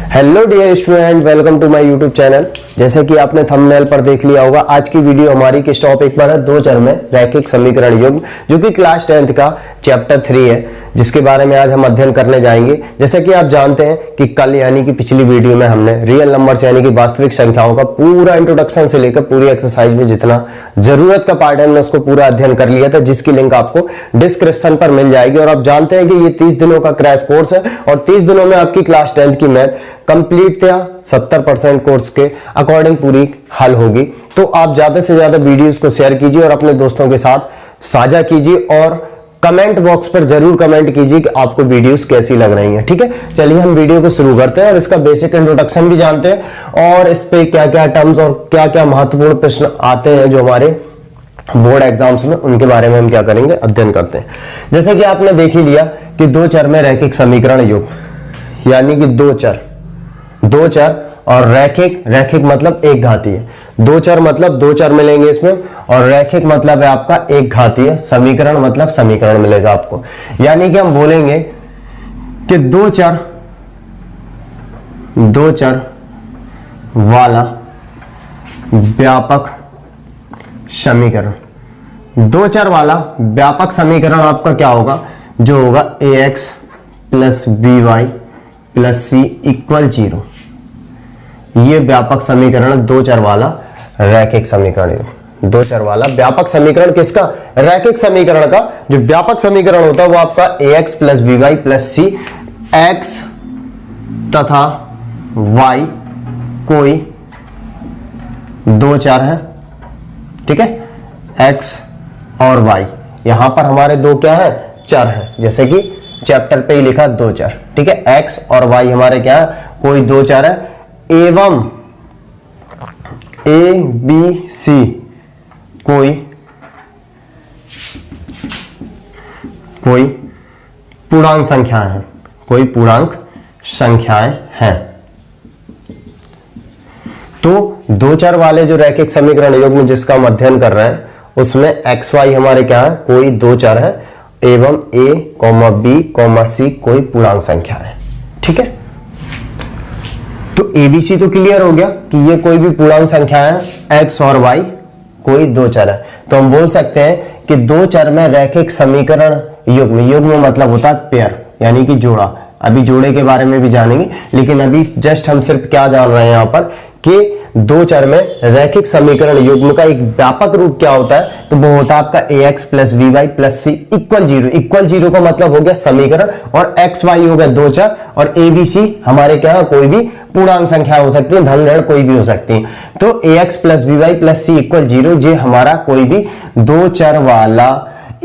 Hello dear student, welcome to my YouTube channel. जैसे कि आपने थंबनेल पर देख लिया होगा, आज की वीडियो हमारी किस टॉपिक पर है? दो चर में रैखिक समीकरण युग्म, जो कि क्लास 10th का चैप्टर 3 है, जिसके बारे में आज हम अध्ययन करने जाएंगे। जैसे कि आप जानते हैं कि कल यानी कि पिछली वीडियो में हमने रियल नंबर्स यानी कि वास्तविक संख्याओं का पूरा इंट्रोडक्शन से लेकर पूरी एक्सरसाइज में जितना जरूरत का पार्ट है हमने उसको पूरा अध्ययन कर लिया था, जिसकी लिंक आपको डिस्क्रिप्शन पर मिल जाएगी। और आप जानते हैं कि ये 30 दिनों का क्रैश कोर्स है और 30 दिनों में आपकी क्लास 10th की मैथ कंप्लीट था 70% कोर्स के अकॉर्डिंग पूरी हल होगी। तो आप ज्यादा से ज्यादा वीडियोस को शेयर कीजिए और अपने दोस्तों के साथ साझा कीजिए और कमेंट बॉक्स पर जरूर कमेंट कीजिए कि आपको वीडियोस कैसी लग रही हैं। ठीक है, चलिए हम वीडियो को शुरू करते हैं और इसका बेसिक इंट्रोडक्शन भी जानते हैं और इस पे क्या क्या टर्म्स और क्या क्या महत्वपूर्ण प्रश्न आते हैं जो हमारे बोर्ड एग्जाम्स में, उनके बारे में हम क्या करेंगे, अध्ययन करते हैं। जैसे कि आपने देख ही लिया कि दो चर में रैखिक समीकरण युग्म, यानी कि दो चर और रैखिक मतलब एक घातीय। दो चर मतलब दो चर मिलेंगे इसमें, और रैखिक मतलब है आपका एक घातीय। समीकरण मतलब समीकरण मिलेगा आपको। यानी कि हम बोलेंगे कि दो चर वाला व्यापक समीकरण। दो चर वाला व्यापक समीकरण आपका क्या होगा? जो होगा ax plus by plus c equal 0। ये व्यापक समीकरण दो चर वाला रैखिक समीकरण है। दो चर वाला व्यापक समीकरण किसका? रैखिक समीकरण का। जो व्यापक समीकरण होता है वो आपका ax plus by plus c, x तथा y कोई दो चर है। ठीक है, x और y यहां पर हमारे दो क्या है? चर है। जैसे कि चैप्टर पे ही लिखा दो चर। ठीक है, x और y हमारे क्या है? कोई दो चर है एवं a b c कोई पूर्णांक संख्याएं हैं। कोई पूर्णांक संख्याएं हैं। तो दो चर वाले जो रैखिक समीकरण युग्म जिसका हम अध्ययन कर रहे हैं उसमें एक्स वाई हमारे क्या है? कोई दो चर है एवं a, b, c कोई पूर्णांक संख्या है। ठीक है, तो एबीसी तो क्लियर हो गया कि ये कोई भी पूर्णांक संख्या है, x और y कोई दो चर है। तो हम बोल सकते हैं कि दो चर में रैखिक समीकरण युग्म मतलब होता है पेयर, यानी कि जोड़ा। अभी जोड़े के बारे में भी जानेंगे, लेकिन अभी जस्ट हम सिर्फ क्या जान रहे हैं यहां पर कि दो चर में रैखिक समीकरण युग्म का एक व्यापक रूप क्या होता है? तो वो होता है आपका ax plus by plus c equal 0। Equal 0 का मतलब हो गया समीकरण, और x y हो गया दो चर, और abc हमारे क्या है? कोई भी पूर्णांक संख्या हो सकती है, धन ऋण कोई भी हो सकती है। तो ax plus by plus c equal 0 ये हमारा कोई भी दो चर वाला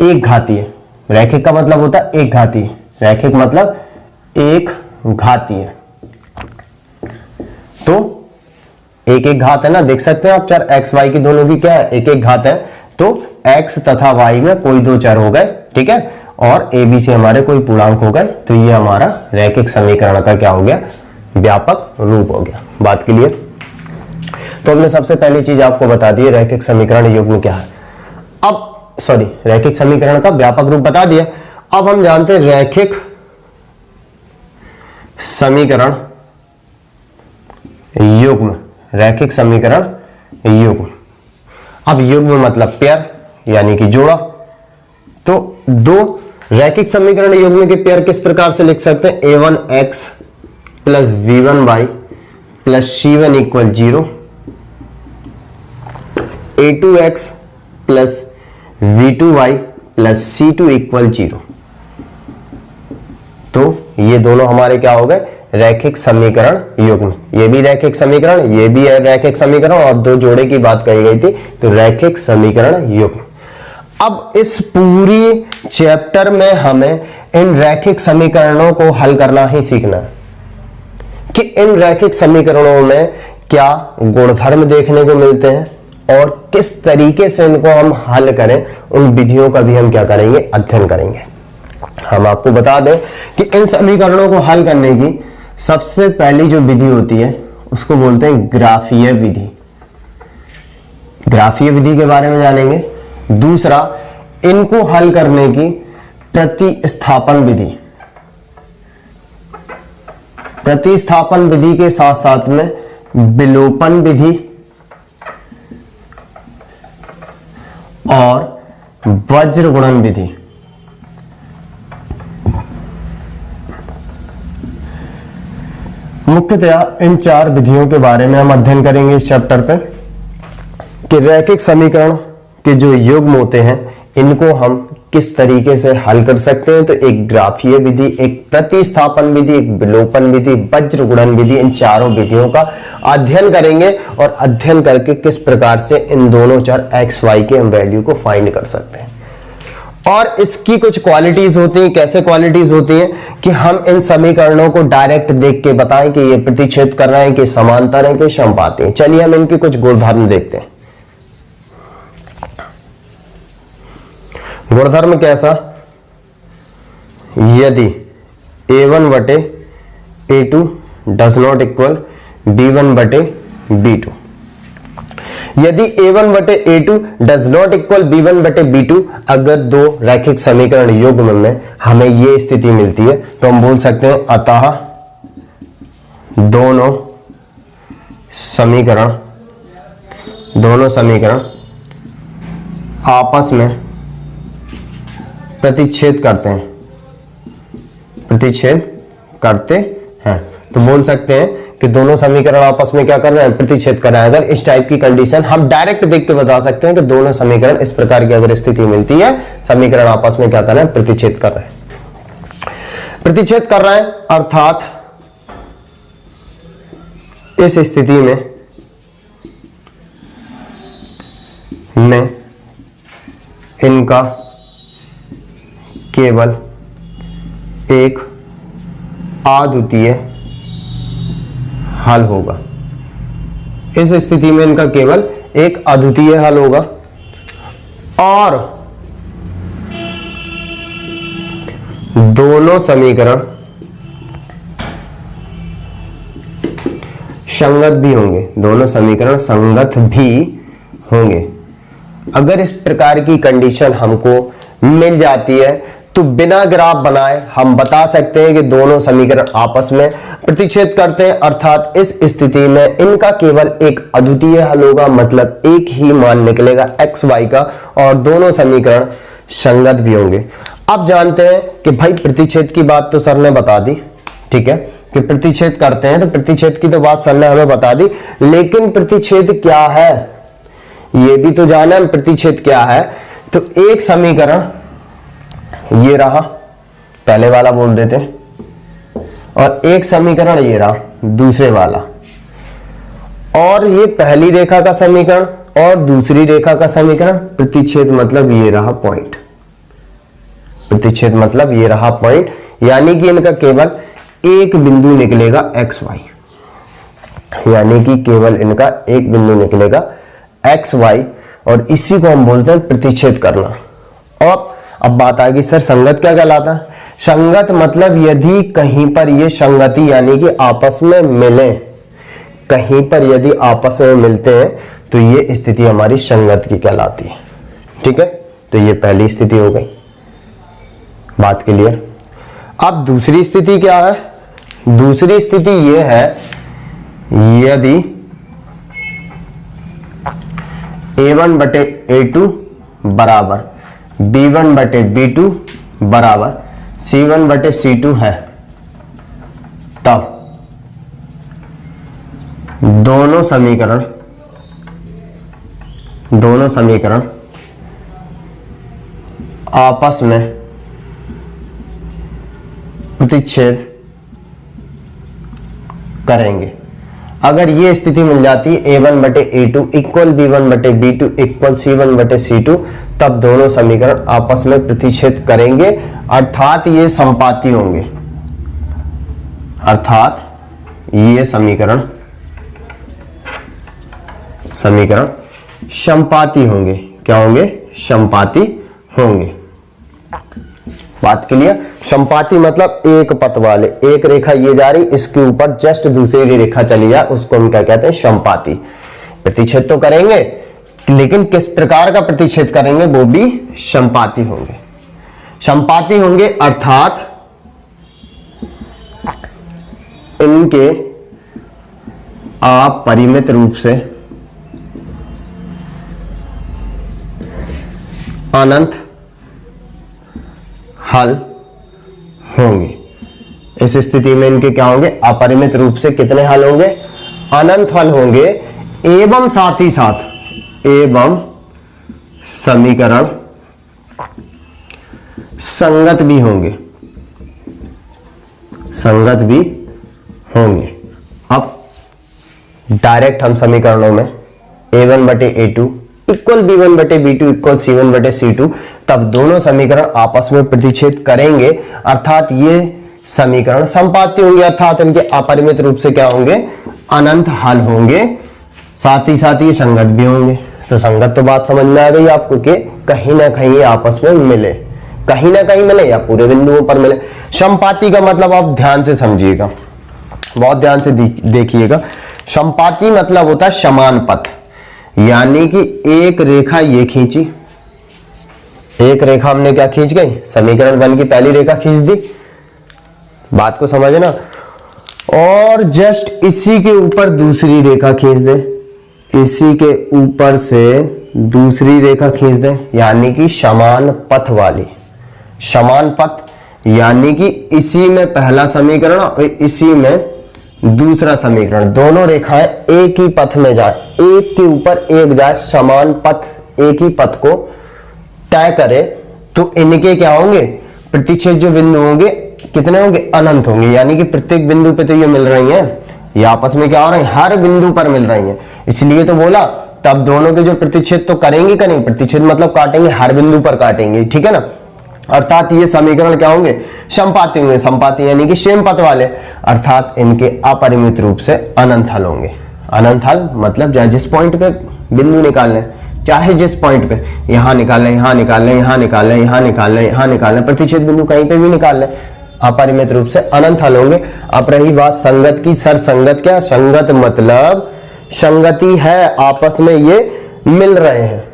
एक घातीय। रैखिक का मतलब होता है एक घातीय। रैखिक मतलब एक घातीय। तो एक एक घात है ना, देख सकते हैं आप चर x y की दोनों की क्या है? एक एक घात है। तो x तथा y में कोई दो चर हो गए। ठीक है, और a b से हमारे कोई पूर्णांक हो गए। तो ये हमारा रैखिक समीकरण का क्या हो गया? व्यापक रूप हो गया। बात क्लियर? तो हमने सबसे पहली चीज आपको बता दी, रैखिक समीकरण युग्म क्या है। रैखिक समीकरण का व्यापक रूप बता दिया। अब हम जानते हैं रैखिक समीकरण युग्म। रैखिक समीकरण युग्म। अब युग्म मतलब पेयर, यानी कि जोड़ा। तो दो रैखिक समीकरण युग्म के पेयर किस प्रकार से लिख सकते हैं? a1x plus v1y plus c1 equal 0, a2x plus v2y plus c2 equal 0। तो ये दोनों हमारे क्या हो गए? रैखिक समीकरण युग्म। ये भी रैखिक समीकरण, ये भी है रैखिक समीकरण, और दो जोड़े की बात कही गई थी, तो रैखिक समीकरण युग्म। अब इस पूरी चैप्टर में हमें इन रैखिक समीकरणों को हल करना ही सीखना है कि इन रैखिक समीकरणों में क्या गुणधर्म देखने को मिलते हैं और किस तरीके से इनको हम हल करें। उन विधियों का भी हम क्या करेंगे? अध्ययन करेंगे। हम आपको बता दें कि इन समीकरणों को हल करने की सबसे पहली जो विधि होती है उसको बोलते हैं ग्राफीय विधि। ग्राफीय विधि के बारे में जानेंगे। दूसरा, इनको हल करने की प्रतिस्थापन विधि। प्रतिस्थापन विधि के साथ साथ में विलोपन विधि और वज्र गुणन विधि, मुख्यतया इन चार विधियों के बारे में हम अध्ययन करेंगे इस चैप्टर पे कि रैखिक समीकरण के जो युग्म होते हैं इनको हम किस तरीके से हल कर सकते हैं। तो एक ग्राफीय विधि, एक प्रतिस्थापन विधि, एक विलोपन विधि, वज्र गुणन विधि, इन चारों विधियों का अध्ययन करेंगे और अध्ययन करके किस प्रकार से इन दोनों चर x y के हम वैल्यू को फाइंड कर सकते हैं। और इसकी कुछ क्वालिटीज होती हैं। कैसे क्वालिटीज होती हैं कि हम इन समीकरणों को डायरेक्ट देख के बताएं कि ये प्रतिच्छेद कर रहे हैं, कि समांतर हैं, कि समपाती हैं। चलिए हम इनके कुछ गुणधर्म देखते हैं। गुणधर्म कैसा, यदि a1 बटे a2 does not equal b1 बटे b2, यदि a1 बटे a2 does not equal b1 बटे b2, अगर दो रैखिक समीकरण युग्म में हमें यह स्थिति मिलती है तो हम बोल सकते हैं अतः दोनों समीकरण आपस में प्रतिच्छेद करते हैं। तो बोल सकते हैं कि दोनों समीकरण आपस में क्या कर रहे हैं, प्रतिच्छेद कर रहे हैं। अगर इस टाइप की कंडीशन हम डायरेक्ट देख के बता सकते हैं कि दोनों समीकरण इस प्रकार की अगर स्थिति मिलती है, समीकरण आपस में क्या कर रहे हैं, प्रतिच्छेद कर रहे हैं। अर्थात इस स्थिति में इनका केवल एक अद्वितीय हल होगा। इस स्थिति में इनका केवल एक अद्वितीय हल होगा और दोनों समीकरण संगत भी होंगे। अगर इस प्रकार की कंडीशन हमको मिल जाती है तो बिना ग्राफ बनाए हम बता सकते हैं कि दोनों समीकरण आपस में प्रतिच्छेद करते हैं। अर्थात इस स्थिति में इनका केवल एक अद्वितीय हल होगा, मतलब एक ही मान निकलेगा x y का, और दोनों समीकरण संगत भी होंगे। अब जानते हैं कि भाई प्रतिच्छेद की बात तो सर ने बता दी, ठीक है, कि प्रतिच्छेद करते हैं, तो प्रतिच्छेद की तो बात सर ने हमें बता दी, लेकिन प्रतिच्छेद क्या है ये भी तो जाना है। प्रतिच्छेद क्या है, तो एक समीकरण ये रहा, पहले वाला बोल देते हैं, और एक समीकरण ये रहा दूसरे वाला, और ये पहली रेखा का समीकरण और दूसरी रेखा का समीकरण। प्रतिच्छेद मतलब ये रहा पॉइंट, प्रतिच्छेद मतलब ये रहा पॉइंट, यानी कि इनका केवल एक बिंदु निकलेगा x y, यानी कि केवल इनका एक बिंदु निकलेगा x y, और इसी को हम बोलते हैं प्रतिच्छेद करना। और अब बात आ गई सर संगत क्या कहलाता है। संगत मतलब यदि कहीं पर ये संगति यानी कि आपस में मिले, कहीं पर यदि आपस में मिलते हैं तो ये स्थिति हमारी संगत की कहलाती है, ठीक है। तो ये पहली स्थिति हो गई, बात क्लियर। अब दूसरी स्थिति क्या है, दूसरी स्थिति ये है यदि a1 बटे a2 बराबर b1 बटे b2 बराबर c1 बटे c2 है, तब दोनों समीकरण आपस में प्रतिच्छेद करेंगे। अगर ये स्थिति मिल जाती है a1 बटे a2 इक्वल b1 बटे b2 इक्वल c1 बटे c2, तब दोनों समीकरण आपस में प्रतिच्छेद करेंगे, अर्थात ये समपाती होंगे। अर्थात ये समीकरण समपाती होंगे। क्या होंगे, समपाती होंगे। बात क्लियर। समपाती मतलब एक पथ वाले, एक रेखा ये जा रही, इसके ऊपर जस्ट दूसरी रेखा चली जाए, उसको हम क्या कहते हैं, समपाती। प्रतिच्छेद तो करेंगे, लेकिन किस प्रकार का प्रतिच्छेद करेंगे, वो भी समपाती होंगे। समपाती होंगे अर्थात इनके अपरिमित रूप से अनंत हल होंगे। इस स्थिति में इनके क्या होंगे? अपरिमित रूप से कितने हल होंगे? अनंत हल होंगे, एवं साथ ही साथ एवं समीकरण संगत भी होंगे, संगत भी होंगे। अब डायरेक्ट हम समीकरणों में a1 बटे a2 इक्वल b1 बटे b2 इक्वल c1 बटे c2, तब दोनों समीकरण आपस में प्रतिच्छेद करेंगे, अर्थात ये समीकरण संपाती होंगे, अर्थात इनके अपरिमित रूप से क्या होंगे? अनंत हल होंगे, साथ ही ये संगत भी होंगे। तो संगत तो बात समझ में आ गई आपको कि कहीं ना कहीं आपस में मिले, कहीं ना कहीं मिले या पूरे बिंदुओं पर मिले। संपाती का मतलब आप ध्यान से समझिएगा, बहुत ध्यान से देखिएगा। संपाती मतलब होता है समान पथ, यानी कि एक रेखा ये खींची, एक रेखा हमने क्या खींच गई? समीकरण 1 की पहली रेखा खींच दी, बात को समझना, और जस्ट इसी के ऊपर दूसरी रेखा खींच दे, इसी के ऊपर से दूसरी रेखा खींच दे, यानी कि समान पथ वाली। समान पथ यानी कि इसी में पहला समीकरण और इसी में दूसरा समीकरण, दोनों रेखाएं एक ही पथ में जाए, एक के ऊपर एक जाए, समान पथ एक ही पथ को तय करे, तो इनके क्या होंगे? प्रतिच्छेद जो बिंदु होंगे कितने होंगे? अनंत होंगे, यानी कि प्रत्येक बिंदु पे तो ये मिल रही हैं, ये आपस में क्या हो रही है? हर बिंदु पर मिल रही हैं, इसलिए तो बोला तब दोनों के जो प्रतिच्छेद तो करेंगे, प्रतिच्छेद मतलब काटेंगे, हर बिंदु पर काटेंगे, ठीक है ना। अर्थात ये समीकरण क्या होंगे? संपाती होंगे, संपाती यानी कि सेम पथ वाले, अर्थात इनके अपरिमित रूप से अनंत हल होंगे। अनंत हल मतलब चाहे जिस पॉइंट पे बिंदु निकालने, चाहे जिस पॉइंट पे, यहां निकालना, यहां निकालना, यहां निकालना, यहां निकालना, यहां निकालना, प्रतिच्छेद बिंदु कहीं पे भी निकाल लें, अपरिमित रूप से अनंत हल होंगे। अब रही बात संगत की, सर संगत क्या? संगत मतलब संगति है, आपस में ये मिल रहे हैं,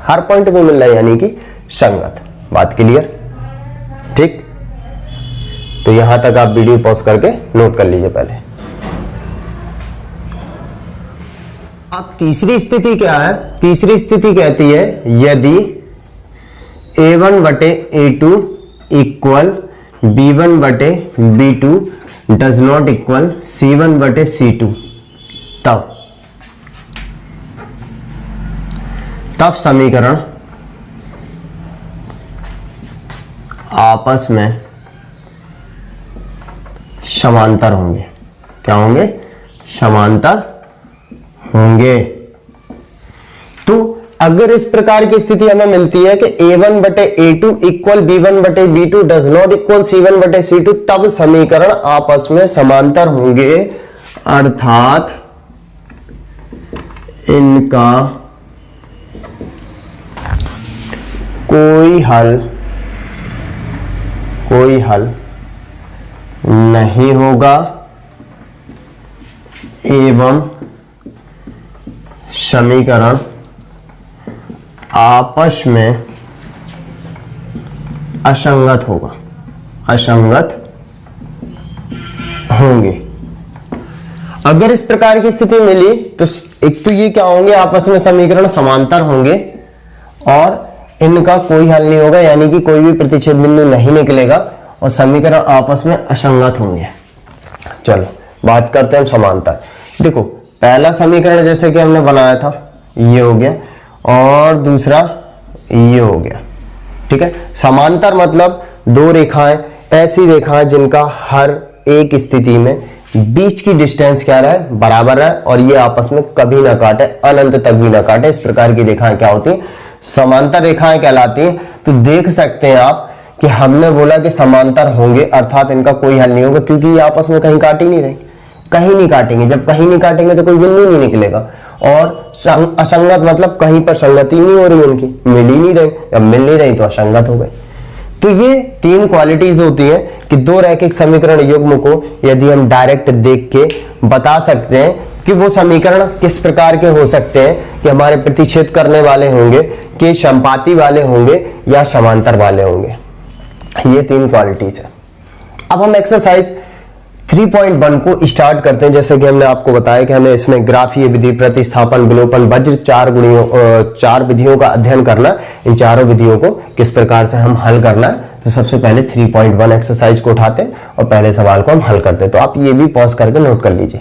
हर पॉइंट पे मिल रहे हैं, यानी कि संगत। बात क्लियर? ठीक, तो यहां तक आप वीडियो पॉज करके नोट कर लीजिए पहले। अब तीसरी स्थिति क्या है? तीसरी स्थिति कहती है यदि a1 बटे a2 इक्वल b1 बटे b2 does not equal c1 बटे c2, तब समीकरण आपस में समांतर होंगे। क्या होंगे? समांतर होंगे। तो अगर इस प्रकार की स्थिति हमें मिलती है कि a1 बटे a2 इक्वल b1 बटे b2 does not equal c1 बटे c2, तब समीकरण आपस में समांतर होंगे, अर्थात इनका कोई हल नहीं होगा एवं समीकरण आपस में असंगत होगा, असंगत होंगे। अगर इस प्रकार की स्थिति मिली तो एक तो ये क्या होंगे? आपस में समीकरण समांतर होंगे और इनका कोई हल नहीं होगा, यानी कि कोई भी प्रतिच्छेद बिंदु नहीं निकलेगा और समीकरण आपस में असंगत होंगे। चलो बात करते हैं समांतर। देखो पहला समीकरण जैसे कि हमने बनाया था ये हो गया और दूसरा ये हो गया, ठीक है। समांतर मतलब दो रेखाएं, ऐसी रेखाएं जिनका हर एक स्थिति में बीच की डिस्टेंस क्या रहे? बराबर रहे और ये आपस में कभी ना काटे, अनंत तक भी ना काटे। इस प्रकार की रेखाएं क्या होती हैं? समांतर रेखाएं कहलाती हैं। तो देख सकते हैं आप कि हमने बोला कि समांतर होंगे, अर्थात इनका कोई हल नहीं होगा क्योंकि ये आपस में कहीं काट ही नहीं रहे, कहीं नहीं काटेंगे। जब कहीं नहीं काटेंगे तो कोई बिंदु नहीं निकलेगा। और असंगत मतलब कहीं पर संगति नहीं हो रही, उनकी मिल ही नहीं रही। जब मिल नहीं रही तो असंगत हो गए। तो ये तीन क्वालिटीज होती हैं कि दो रैखिक समीकरण युग्म को यदि हम डायरेक्ट देख के बता सकते हैं कि वो समीकरण किस प्रकार के हो सकते हैं, कि हमारे प्रतिच्छेद करने वाले होंगे, कि संपाती वाले होंगे या समांतर वाले होंगे। ये तीन क्वालिटीज है। अब हम एक्सरसाइज 3.1 को स्टार्ट करते हैं। जैसे कि हमने आपको बताया कि हमें इसमें ग्राफीय विधि, प्रतिस्थापन, विलोपन, वज्र, चार विधियों का अध्ययन करना। इन चारों विधियों को किस प्रकार से हम हल करना है, तो सबसे पहले 3.1 एक्सरसाइज को उठाते हैं और पहले सवाल को हम हल करते हैं। तो आप ये भी पॉज करके नोट कर लीजिए।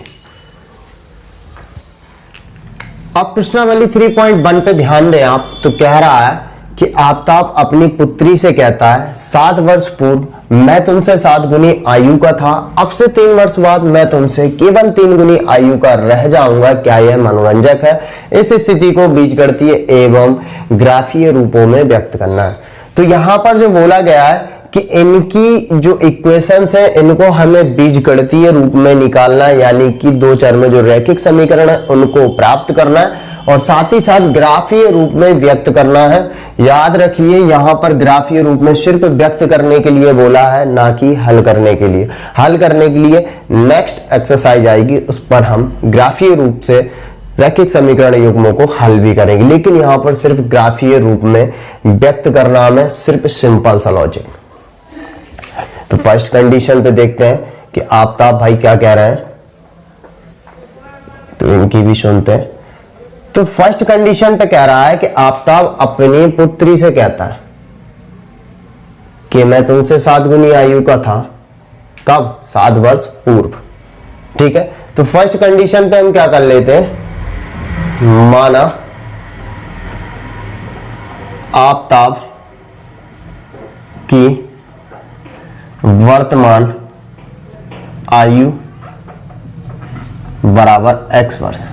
अब प्रश्नावली 3.1 पे ध्यान दें आप, तो कह रहा है कि आफताब अपनी पुत्री से कहता है 7 वर्ष पूर्व मैं तुमसे 7 गुनी आयु का था, अब से 3 वर्ष बाद मैं तुमसे केवल 3 गुनी आयु का रह जाऊंगा। क्या यह मनोरंजक है? इस स्थिति को बीजगणितीय एवं ग्राफीय रूपों में व्यक्त करना है। तो यहां पर जो बोला गया है कि इनकी जो इक्वेशंस है इनको हमें बीजगणितीय रूप में निकालना है, यानी कि दो चर में जो रैखिक समीकरण है उनको प्राप्त करना है और साथ ही साथ ग्राफीय रूप में व्यक्त करना है। याद रखिए यहां पर ग्राफीय रूप में सिर्फ व्यक्त करने के लिए बोला है, ना कि हल करने के लिए। हल करने के लिए नेक्स्ट एक्सरसाइज आएगी, उस पर हम ग्राफीय रूप से रैखिक समीकरण युग्मों को हल भी करेंगे, लेकिन यहां पर सिर्फ ग्राफीय रूप में व्यक्त करना है, सिर्फ सिंपल सा लॉजिक। तो फर्स्ट कंडीशन पे देखते हैं कि आफताब भाई क्या कह रहे हैं, तो इनकी भी सुनते हैं। तो फर्स्ट कंडीशन पे कह रहा है कि आफताब अपनी पुत्री से कहता है कि मैं तुमसे 7 गुनी आयु का था। कब? 7 वर्ष पूर्व। ठीक है, तो फर्स्ट कंडीशन पे हम क्या कर लेते हैं, माना आफताब की वर्तमान आयु बराबर x वर्ष।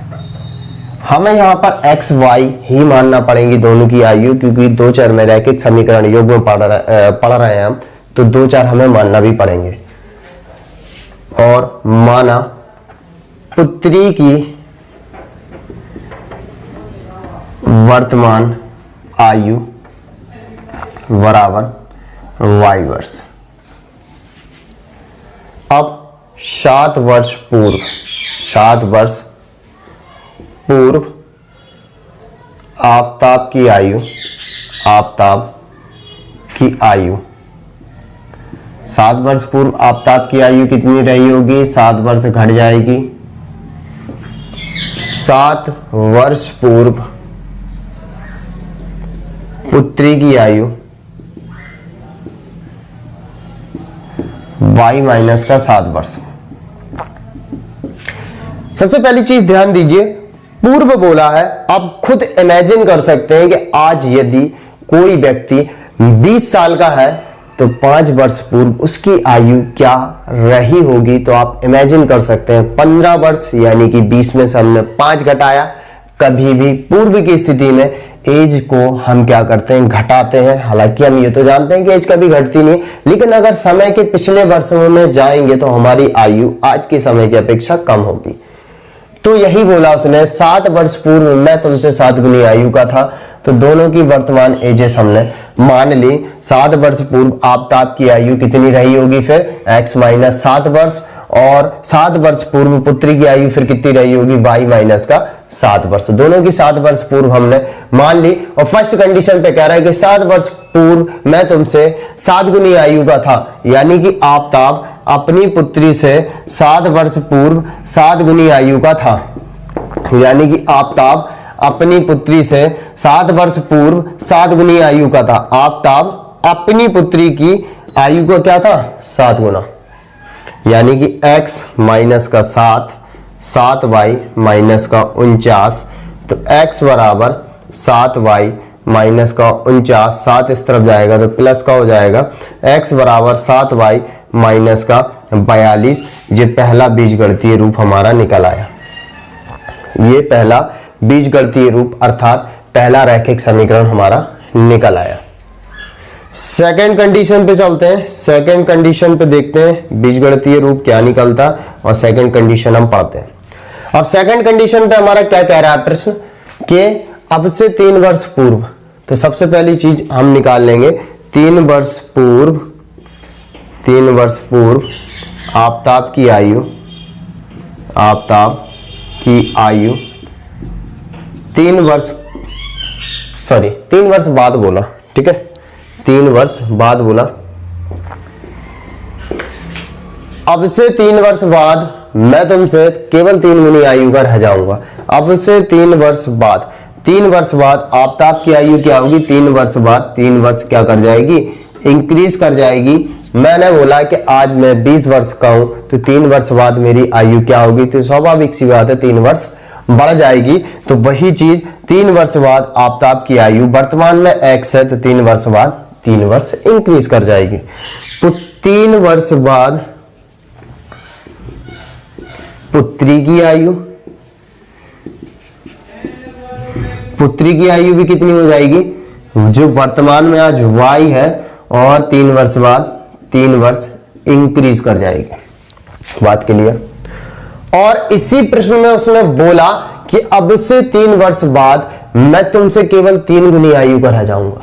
हमें यहां पर x y ही मानना पड़ेंगी दोनों की आयु, क्योंकि दो चर में रैखिक समीकरण युग्म पढ़ रहे हैं हम, तो दो चर हमें मानना भी पड़ेंगे। और माना पुत्री की वर्तमान आयु बराबर y वर्ष। अब 7 वर्ष पूर्व आफताब की आयु 7 वर्ष पूर्व आफताब की आयु कितनी रही होगी? 7 वर्ष घट जाएगी। 7 वर्ष पूर्व पुत्री की आयु y माइनस का 7 वर्ष। सबसे पहली चीज ध्यान दीजिए, पूर्व बोला है। आप खुद इमेजिन कर सकते हैं कि आज यदि कोई व्यक्ति 20 साल का है तो 5 वर्ष पूर्व उसकी आयु क्या रही होगी, तो आप इमेजिन कर सकते हैं 15 वर्ष, यानी कि 20 में से हमने 5 घटाया। कभी भी पूर्व की स्थिति में एज को हम क्या करते हैं, घटाते हैं। हालांकि हम ये तो जानते हैं कि एज कभी घटती नहीं, लेकिन अगर समय के पिछले वर्षों में जाएंगे तो हमारी आयु आज के समय की अपेक्षा कम होगी। तो यही बोला उसने, 7 वर्ष पूर्व मैं तुमसे 7 गुनी आयु का था। तो दोनों की वर्तमान एजेस हमने मान ली। 7 वर्ष पूर्व आफताब की आयु कितनी रही होगी, फिर x माइनस 7 वर्ष, और 7 वर्ष पूर्व पुत्री की आयु फिर कितनी रही होगी, y माइनस का 7 वर्ष। दोनों की 7 वर्ष पूर्व हमने मान ली। और फर्स्ट कंडीशन पे कह रहा है कि 7 वर्ष पूर्व मैं तुमसे 7 गुनी आयु का था, यानी कि आफताब अपनी पुत्री से 7 वर्ष पूर्व 7 गुनी आयु का था, यानी कि आफताब अपनी पुत्री से 7 वर्ष पूर्व 7 गुनी आयु का था। आफताब अपनी पुत्री की आयु को क्या था, 7 गुना, यानी कि x माइनस का 7y माइनस का 49। तो x बराबर 7y माइनस का 49, 7 इस तरफ जाएगा तो प्लस का हो जाएगा, x बराबर 7y माइनस का 42। ये पहला बीजगणितीय रूप हमारा निकल आया। ये पहला बीजगणितीय रूप अर्थात पहला रैखिक समीकरण हमारा निकल आया। सेकेंड कंडीशन पे चलते हैं। सेकेंड कंडीशन पे देखते हैं बीजगणितीय रूप क्या निकलता और सेकेंड कंडीशन हम पढ़ते हैं। अब सेकेंड कंडीशन पे हमारा क्या कह रहा है प्रश्न, कि अब से 3 वर्ष पूर्व, तो सबसे पहली चीज हम निकाल लेंगे 3 वर्ष पूर्व आफताब की आयु 3 वर्ष बाद बोला, ठीक है, 3 वर्ष बाद बोला। अब से 3 वर्ष बाद मैं तुमसे केवल 3 गुनी आयु का रह जाऊंगा। अब से 3 वर्ष बाद, 3 वर्ष बाद आफताब की आयु क्या होगी? 3 वर्ष बाद 3 वर्ष क्या कर जाएगी? इंक्रीज कर जाएगी। मैंने बोला कि आज मैं 20 वर्ष का हूं, तो 3 वर्ष बाद मेरी आयु क्या होगी? तो स्वाभाविक सी बात है 3 वर्ष बढ़ जाएगी। तो वही चीज 3 वर्ष बाद आफताब की आयु वर्तमान में x है, तो 3 वर्ष बाद 3 वर्ष इंक्रीज कर जाएगी। तो 3 वर्ष बाद पुत्री की आयु, पुत्री की आयु भी कितनी हो जाएगी? जो वर्तमान में आज y है, और 3 वर्ष बाद 3 वर्ष इंक्रीज कर जाएगी। बात क्लियर? और इसी प्रश्न में उसने बोला कि अब से 3 वर्ष बाद मैं तुमसे केवल 3 गुनी आयु का रह जाऊंगा।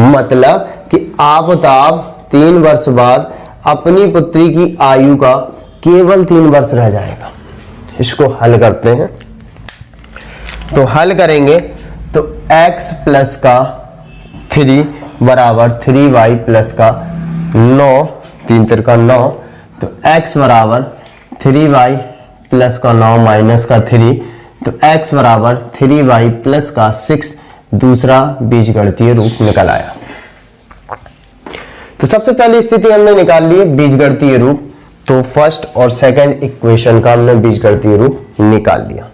मतलब कि आफताब 3 वर्ष बाद अपनी पुत्री की आयु का केवल 3 वर्ष रह जाएगा। इसको हल करते हैं। तो हल करेंगे तो x प्लस का 3 बराबर 3y प्लस का 9, 3 तिरका 9, तो x बराबर 3y प्लस का 9 माइनस का 3, तो x बराबर 3y प्लस का 6 दूसरा बीजगणितीय रूप निकल आया। तो सबसे पहली स्थिति हमने निकाल ली है बीजगणितीय रूप। तो फर्स्ट और सेकंड इक्वेशन का हमने बीजगणितीय रूप निकाल लिया।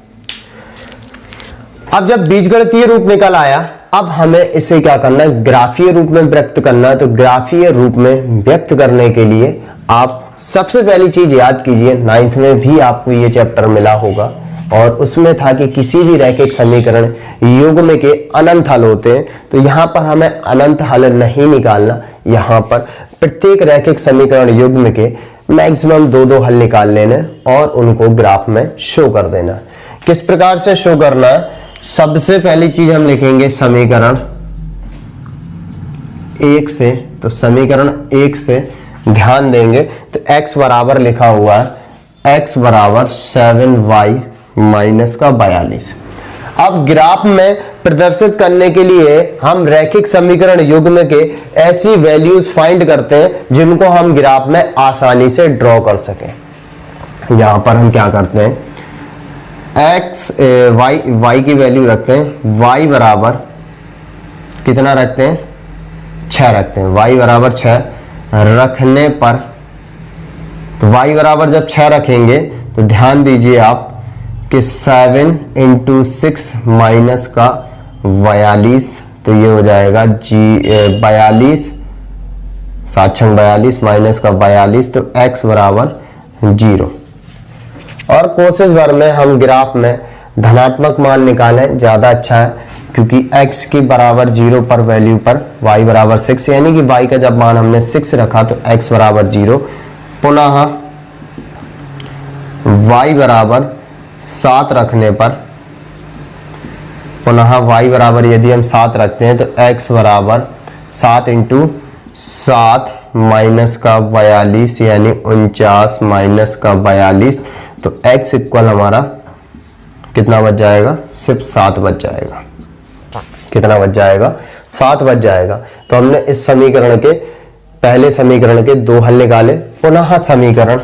अब जब बीजगणितीय रूप निकल आया, अब हमें इसे क्या करना है? ग्राफीय रूप में व्यक्त करना है। तो ग्राफीय रूप में व्यक्त करने के लिए आप सबसे पहली चीज याद कीजिए, 9th में भी आपको ये चैप्टर मिला होगा, और उसमें था कि किसी भी रैखिक समीकरण युग्म के अनंत हल होते हैं। तो यहां पर हमें अनंत हल नहीं निकालना, यहां पर प्रत्येक रैखिक समीकरण युग्म के मैक्सिमम 2-2 हल निकाल लेने और उनको ग्राफ में शो कर देना। किस प्रकार से शो करना है? सबसे पहली चीज हम लिखेंगे समीकरण 1 से। तो समीकरण 1 से ध्यान देंगे तो x बराबर लिखा हुआ है, x बराबर 7y माइनस का 42। अब ग्राफ में प्रदर्शित करने के लिए हम रैखिक समीकरण युग्म के ऐसी वैल्यूज फाइंड करते हैं जिनको हम ग्राफ में आसानी से ड्रॉ कर सकें। यहां पर हम क्या करते हैं? y की वैल्यू रखते हैं, y बराबर कितना रखते हैं? 6 रखते हैं। y बराबर 6 रखने पर, तो y बराबर जब 6 रखेंगे तो ध्यान दीजिए आप कि 7 × 6 माइनस का 42, तो ये हो जाएगा 42, 7 42 माइनस का 42, तो x बराबर 0। और कोशिश भर में हम ग्राफ में धनात्मक मान निकालें, ज्यादा अच्छा है, क्योंकि x की बराबर 0 पर वैल्यू पर y बराबर 6, यानी कि y का जब मान हमने 6 रखा तो x बराबर 0। पुनः y बराबर 7 रखने पर, पुनः y बराबर यदि हम 7 रखते हैं तो x बराबर 7 × 7 माइनस का 42, यानी 49 माइनस का 42, तो x इक्वल हमारा कितना बच जाएगा? सिर्फ 7 बच जाएगा। कितना बच जाएगा? 7 बच जाएगा। तो हमने इस समीकरण के, पहले समीकरण के 2 हल निकाले। पुनः समीकरण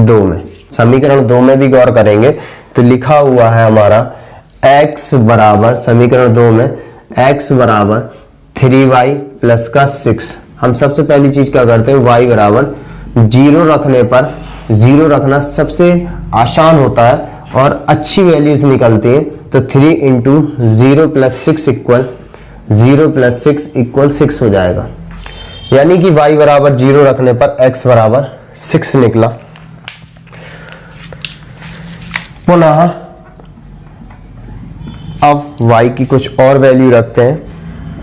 2 में, समीकरण 2 में भी गौर करेंगे तो लिखा हुआ है हमारा x बराबर, समीकरण 2 में x बराबर 3y प्लस का 6। हम सबसे पहली चीज क्या करते हैं? y बराबर 0 रखने पर, 0 रखना सबसे आसान होता है और अच्छी वैल्यूज निकलती हैं। तो 3 × 0 + 6 इक्वल 0 + 6 इक्वल 6 हो जाएगा, यानी कि y बराबर 0 रखने पर x बराबर 6 निकला। पुनः अब y की कुछ और वैल्यू रखते हैं,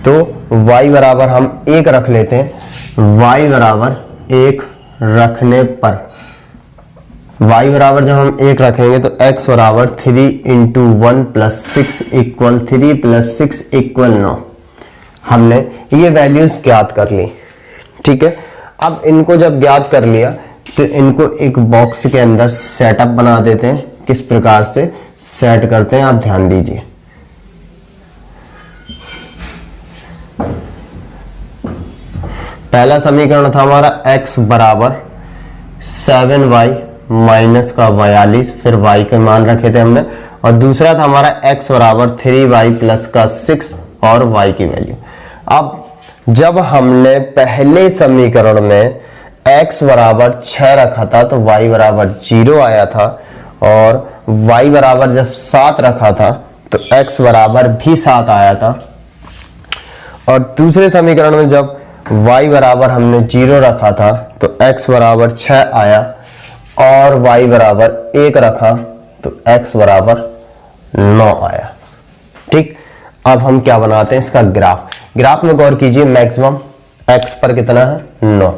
तो y बराबर हम 1 रख लेते हैं। y बराबर 1 रखने पर, y बराबर जब हम 1 रखेंगे तो x बराबर 3 × 1 + 6 इक्वल 3 + 6 इक्वल 9। हमने ये वैल्यूज ज्ञात कर ली, ठीक है। अब इनको जब ज्ञात कर लिया तो इनको एक बॉक्स के अंदर सेटअप बना देते हैं। किस प्रकार से सेट करते हैं आप ध्यान दीजिए। पहला समीकरण था हमारा x बराबर 7y माइनस का 42, फिर y के मान रखे थे हमने, और दूसरा था हमारा x बराबर 3y प्लस का 6 और y की वैल्यू। अब जब हमने पहले समीकरण में x बराबर 6 रखा था तो y बराबर 0 आया था, और y बराबर जब 7 रखा था तो x बराबर भी 7 आया था, और दूसरे समीकरण में जब y बराबर हमने 0 रखा था तो x बराबर 6 आया, और y बराबर 1 रखा तो x बराबर 9 आया। ठीक, अब हम क्या बनाते हैं इसका ग्राफ। ग्राफ में गौर कीजिए, मैक्सिमम x पर कितना है 9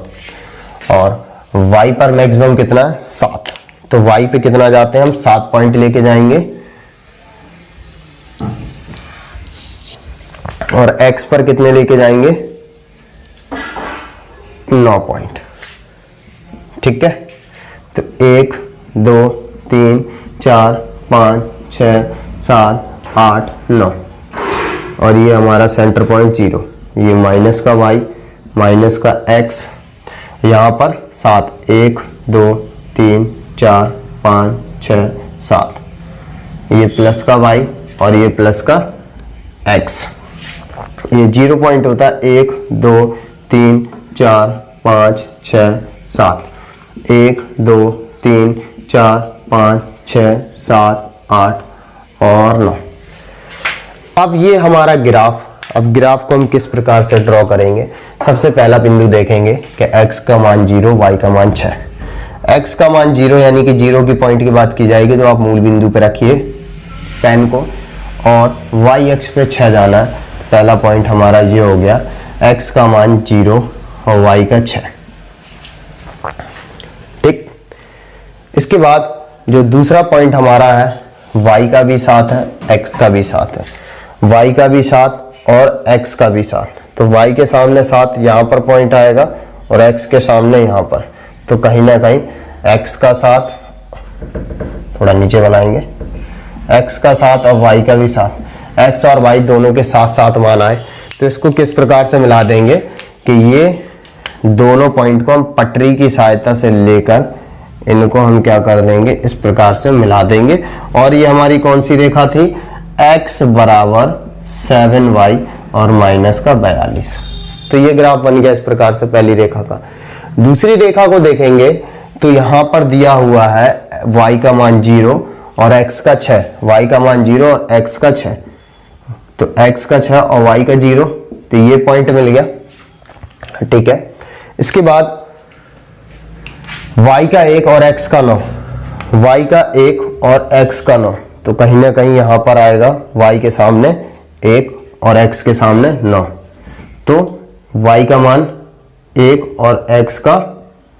और y पर मैक्सिमम कितना है 7, तो y पे कितना जाते हैं हम 7 पॉइंट लेके जाएंगे, और x पर कितने लेके जाएंगे 9 पॉइंट। ठीक है, तो 1 2 3 4 5 6 7 8 9, और ये हमारा सेंटर पॉइंट 0, ये माइनस का y माइनस का x, यहाँ पर 7 1 2 3 4 5 6 7, ये प्लस का y और ये प्लस का x, ये 0 पॉइंट होता है 1 2 3 4 5 6 7, 1 2 3 4 5 6 7 8 और 9। अब ये हमारा ग्राफ, अब ग्राफ को हम किस प्रकार से ड्रॉ करेंगे। सबसे पहला बिंदु देखेंगे कि x का मान 0 y का मान 6। x का मान 0 यानी कि 0 की पॉइंट की बात की जाएगी तो आप मूल बिंदु पे रखिए पेन को, और y अक्ष पे 6 जाना है। पहला पॉइंट हमारा ये हो गया, x का मान 0 और y का 6। ठीक, इसके बाद जो दूसरा पॉइंट हमारा है y का भी 7 है, x का भी 7 है, y का भी 7 और x का भी 7, तो y के सामने 7 यहाँ पर पॉइंट आएगा और x के सामने यहाँ पर, तो कहीं ना कहीं x का 7, थोड़ा नीचे बनाएंगे, x का 7 और y का भी 7, x और y दोनों के साथ साथ मान आए, तो इसको किस प्रकार से मिला देंगे कि ये दोनों पॉइंट को हम पटरी की सहायता से लेकर इनको हम क्या कर देंगे, इस प्रकार से मिला देंगे, और ये हमारी कौन सी रेखा थी, x बराबर 7y और माइनस का 42। तो ये ग्राफ बन गया इस प्रकार से पहली रेखा का। दूसरी रेखा को देखेंगे तो यहां पर दिया हुआ है y का मान 0 और x का 6, y का मान 0 और x का 6, तो x का 6 और y का 0, तो ये पॉइंट मिल गया। ठीक है, इसके बाद y का 1 और x का 9, y का 1 और x का 9, तो कहीं ना कहीं यहां पर आएगा y के सामने 1 और x के सामने 9, तो y का मान 1 और x का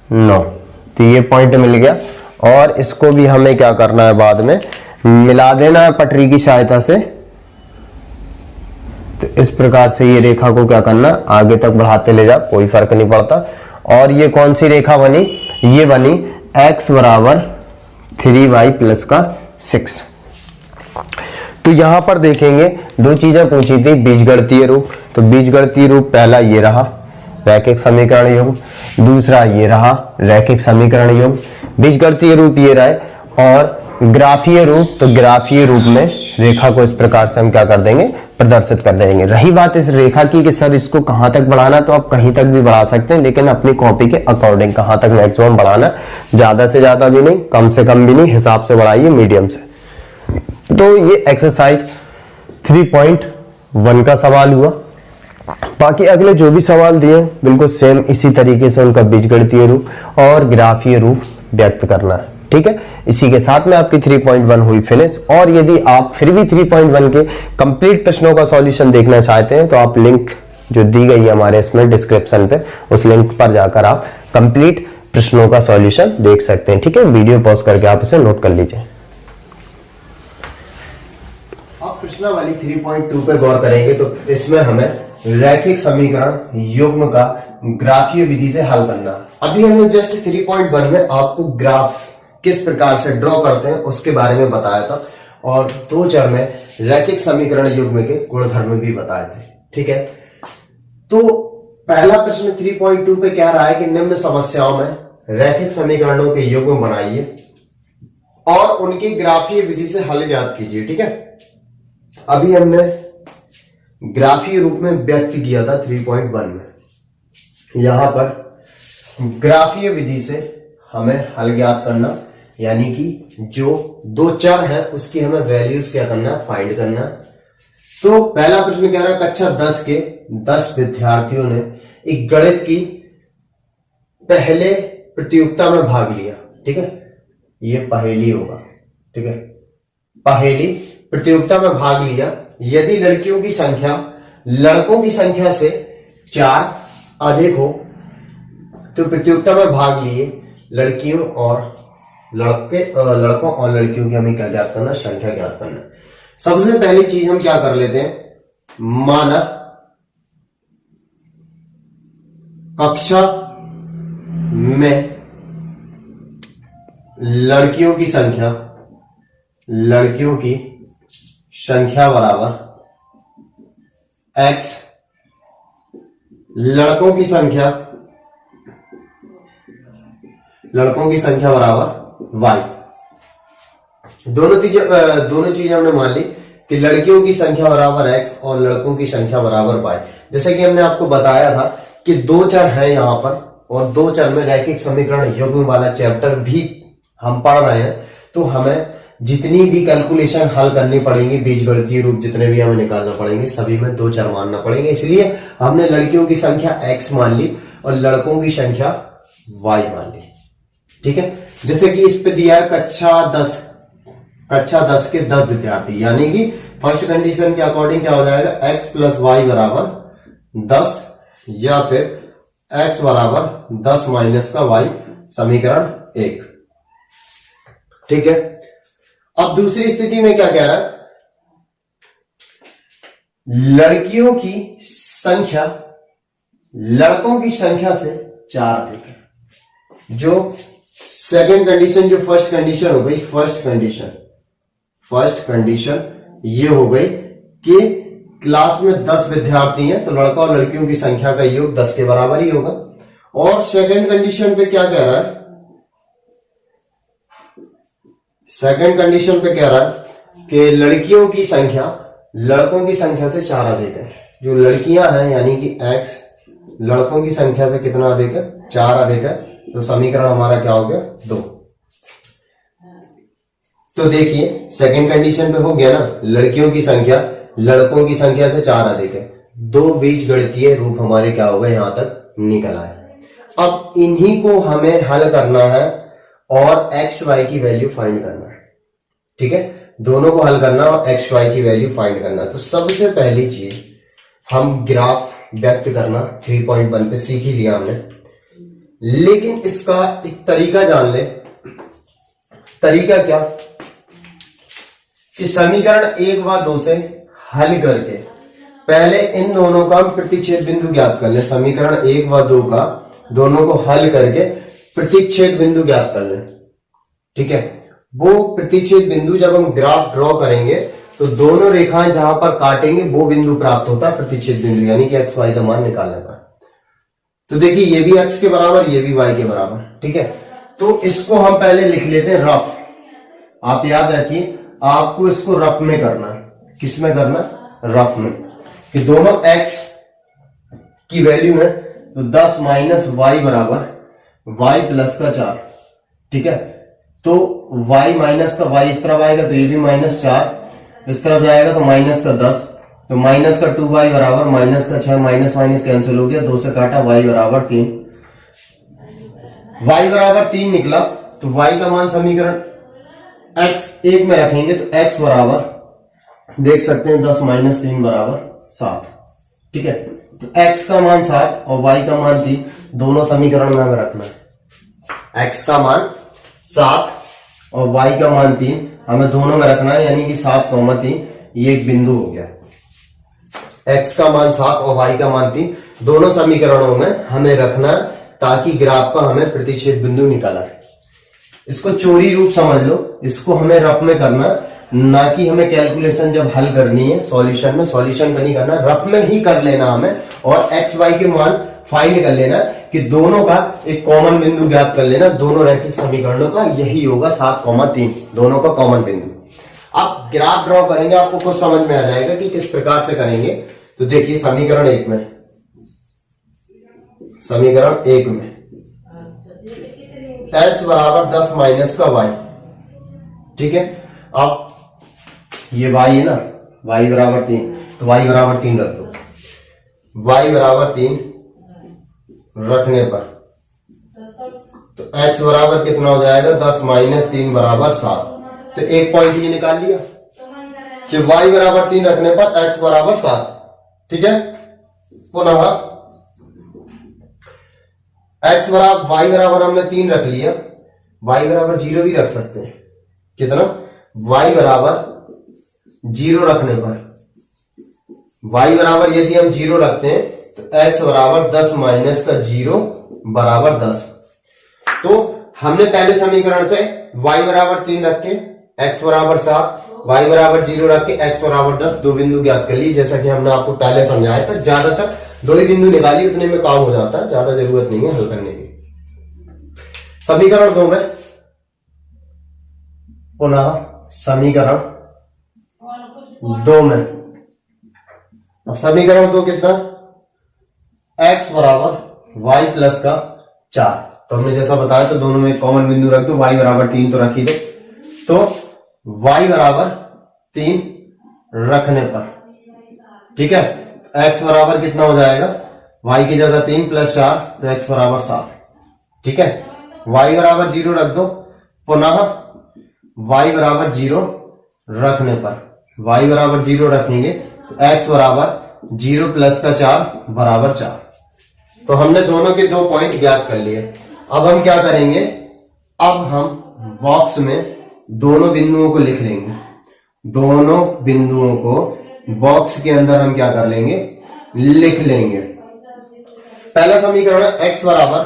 9, तो ये पॉइंट मिल गया। और इसको भी हमें क्या करना है, बाद में मिला देना है पटरी की सहायता से। तो इस प्रकार से ये रेखा को क्या करना, आगे तक बढ़ाते ले जा, कोई फर्क नहीं पड़ता। और ये कौन सी रेखा बनी, ये बनी x बराबर 3y प्लस का 6। तो यहां पर देखेंगे दो चीजें पूछी थी, बीजगणितीय रूप, तो बीजगणितीय रूप पहला ये रहा रैखिक समीकरण युग्म, दूसरा ये रहा रैखिक समीकरण युग्म। बीजगणितीय रूप ये रहे, और ग्राफीय रूप, तो ग्राफीय रूप में रेखा को इस प्रकार से हम क्या कर देंगे, प्रदर्शित कर देंगे। रही बात इस रेखा की कि सर इसको कहां तक बढ़ाना, तो आप कहीं तक भी बढ़ा सकते हैं, लेकिन अपनी कॉपी के अकॉर्डिंग कहां तक मैक्सिमम बढ़ाना, ज्यादा से ज्यादा भी नहीं, कम से कम भी नहीं, हिसाब से बढ़ाइए, मीडियम से। तो ये एक्सरसाइज 3.1 का सवाल हुआ। बाकी अगले जो भी सवाल दिए बिल्कुल सेम इसी तरीके से उनका बीजगणितीय रूप और ग्राफीय रूप व्यक्त करना है। ठीक है, इसी के साथ में आपकी 3.1 हुई फिनिश। और यदि आप फिर भी 3.1 के कंप्लीट प्रश्नों का सॉल्यूशन देखना चाहते हैं तो आप लिंक जो दी गई है हमारे इसमें डिस्क्रिप्शन पे, उस लिंक पर जाकर आप कंप्लीट प्रश्नों का सॉल्यूशन देख सकते हैं। ठीक है, वीडियो पॉज करके आप इसे नोट कर लीजिए। अब प्रश्नावली 3.2 पे गौर करेंगे तो इसमें हमें रैखिक समीकरण युग्म का ग्राफीय विधि से हल करना। अभी हमने जस्ट 3.1 में आपको ग्राफ किस प्रकार से ड्रॉ करते हैं उसके बारे में बताया था, और 2 चर में रैखिक समीकरण युग्म के गुणधर्म भी बताए थे। ठीक है, तो पहला प्रश्न 3.2 पे कह रहा है कि निम्न समस्याओं में रैखिक समीकरणों के युग्म बनाइए और उनकी ग्राफीय विधि से हल ज्ञात कीजिए। ठीक है, अभी हमने ग्राफीय रूप में व्यक्त किया था 3.1 में। यहां पर ग्राफीय विधि से हमें हल ज्ञात करना, यानी कि जो दो चर है उसकी हमें वैल्यूज क्या करना है, फाइंड करना है। तो पहला प्रश्न कह रहा है कक्षा 10 के 10 विद्यार्थियों ने एक गणित की पहले प्रतियोगिता में भाग लिया। ठीक है, ये पहेली होगा। ठीक है, पहेली प्रतियोगिता में भाग लिया। यदि लड़कियों की संख्या लड़कों की संख्या से 4 अधिक हो तो प्रतियोगिता में भाग लिए लड़कों और लड़कियों की हमें क्या ज्ञात करना, संख्या ज्ञात करना। सबसे पहली चीज हम क्या कर लेते हैं, माना कक्षा में लड़कियों की संख्या बराबर x, लड़कों की संख्या बराबर y। दोनों चीजें हमने मान ली कि लड़कियों की संख्या बराबर x और लड़कों की संख्या बराबर y। जैसे कि हमने आपको बताया था कि दो चर है यहां पर, और दो चर में रैखिक समीकरण युग्म वाला चैप्टर भी हम पढ़ रहे हैं। तो हमें जितनी भी कैलकुलेशन हल करनी पड़ेंगी, बीजगणितीय रूप जितने भी हमें निकालना पड़ेंगे, सभी में दो चर मानना पड़ेंगे। इसलिए हमने लड़कियों की संख्या x मान ली और लड़कों की संख्या y मान ली। ठीक है, जैसे कि इस पे दिया है कक्षा 10 के 10 विद्यार्थी, यानी कि फर्स्ट कंडीशन के अकॉर्डिंग क्या हो जाएगा, x प्लस वाई बराबर 10 या फिर x बराबर 10 माइनस का y, समीकरण 1। ठीक है, अब दूसरी स्थिति में क्या कह रहा है, लड़कियों की संख्या लड़कों की संख्या से 4 अधिक है। जो सेकंड कंडीशन, जो फर्स्ट कंडीशन हो गई, फर्स्ट कंडीशन ये हो गई कि क्लास में 10 विद्यार्थी हैं तो लड़का और लड़कियों की संख्या का योग 10 के बराबर ही होगा। और सेकंड कंडीशन पे क्या कह रहा है, सेकंड कंडीशन पे कह रहा है कि लड़कियों की संख्या लड़कों की संख्या से 4 अधिक है। जो लड़कियां हैं यानी कि x लड़कों की संख्या से कितना अधिक है, 4 अधिक है। तो समीकरण हमारा क्या हो गया, 2। तो देखिए सेकंड कंडीशन पे हो गया ना, लड़कियों की संख्या लड़कों की संख्या से 4 अधिक है। दो बीजगणितीय रूप हमारे क्या हो गए, यहां तक निकल आए। अब इन्हीं को हमें हल करना है और एक्स वाई की वैल्यू फाइंड करना है। ठीक है, दोनों को हल करना और एक्स वाई की वैल्यू फाइंड करना। तो सबसे पहली चीज हम ग्राफ व्यक्त करना 3.1 पे सीख ही लिया हमने, लेकिन इसका एक तरीका जान ले। तरीका क्या कि समीकरण 1 व 2 से हल करके पहले इन दोनों का हम प्रतिच्छेद बिंदु ज्ञात कर ले। समीकरण 1 व 2 का दोनों को हल करके प्रतिच्छेद बिंदु ज्ञात कर ले। ठीक है, वो प्रतिच्छेद बिंदु जब हम ग्राफ ड्रॉ करेंगे तो दोनों रेखाएं जहां पर काटेंगे वो बिंदु प्राप्त होता है प्रतिच्छेद बिंदु, यानी कि एक्स वाई का मान निकालने पर। तो देखिए ये भी x के बराबर, ये भी y के बराबर। ठीक है, तो इसको हम पहले लिख लेते हैं रफ। आप याद रखिए आपको इसको रफ में करना है। किस में करना, रफ में, कि दोनों x की वैल्यू है तो 10 माइनस वाई बराबर y प्लस का 4। ठीक है, तो y माइनस का y इस तरफ आएगा तो ये भी -4, इस तरफ जाएगा तो माइनस का 10, तो माइनस का 2y बराबर माइनस का 6, माइनस माइनस कैंसिल हो गया, 2 से काटा, y बराबर 3। y बराबर 3 निकला तो y का मान समीकरण x 1 में रखेंगे तो x बराबर देख सकते हैं 10 माइनस 3 बराबर 7। ठीक है, तो x का मान 7 और y का मान 3 दोनों समीकरण में हमें रखना है। x का मान 7 और y का मान 3 हमें दोनों में रखना है, यानी कि 7, 3 ये एक बिंदु हो गया। x का मान 7 और y का मान 3 दोनों समीकरणों में हमें रखना है ताकि ग्राफ का हमें प्रतिच्छेद बिंदु निकला है। इसको चोरी रूप समझ लो, इसको हमें रफ में करना, ना कि हमें कैलकुलेशन जब हल करनी है सॉल्यूशन में, सॉल्यूशन का नहीं करना, रफ में ही कर लेना हमें और एक्स वाई के मान फाइंड कर लेना कि दोनों का एक कॉमन बिंदु ज्ञात कर लेना। दोनों रैखिक समीकरणों का यही होगा 7,3, दोनों का कॉमन बिंदु। अब ग्राफ ड्रॉ करेंगे, आपको कुछ समझ में आ जाएगा कि किस प्रकार से करेंगे। तो देखिए समीकरण 1 में, समीकरण 1 में x बराबर 10 माइनस का y, ठीक है। अब ये y है ना, y बराबर 3, तो y बराबर 3 रख दो। y बराबर 3 रखने पर तो x बराबर कितना हो जाएगा, 10 माइनस 3 बराबर 7। तो एक पॉइंट ये निकाल लिया कि y बराबर 3 रखने पर x बराबर 7, ठीक है। पुनः x बराबर y बराबर हमने 3 रख लिया, y बराबर 0 भी रख सकते हैं। कितना, y बराबर 0 रखने पर, y बराबर यदि हम 0 रखते हैं तो x बराबर 10 माइनस का 0 बराबर 10। तो हमने पहले समीकरण से y बराबर 3 रख के x बराबर 7, y बराबर 0 रख के x बराबर 10 दो बिंदु ज्ञात कर लिए, जैसा कि हमने आपको पहले समझाया था। ज्यादातर दो ही बिंदु निकालिए, उतने में काम हो जाता है, ज्यादा जरूरत नहीं है हल करने की। समीकरण 2 में पुनः समीकरण 2 में, अब समीकरण 2 कितना, x बराबर y प्लस का 4। तो हमने जैसा बताया, तो दोनों में कॉमन बिंदु रख दो, y बराबर 3 तो रख ही दो। तो y बराबर 3 रखने पर, ठीक है, x बराबर कितना हो जाएगा, y की जगह 3 प्लस 4, तो x बराबर 7, ठीक है। y बराबर 0 रख दो, पुनः y बराबर 0 रखने पर, y बराबर 0 रखेंगे तो x बराबर 0 प्लस का 4 बराबर 4। तो हमने दोनों के दो पॉइंट ज्ञात कर लिए। अब हम क्या करेंगे, अब हम बॉक्स में दोनों बिंदुओं को लिख लेंगे। दोनों बिंदुओं को बॉक्स के अंदर हम क्या कर लेंगे, लिख लेंगे। पहला समीकरण है x बराबर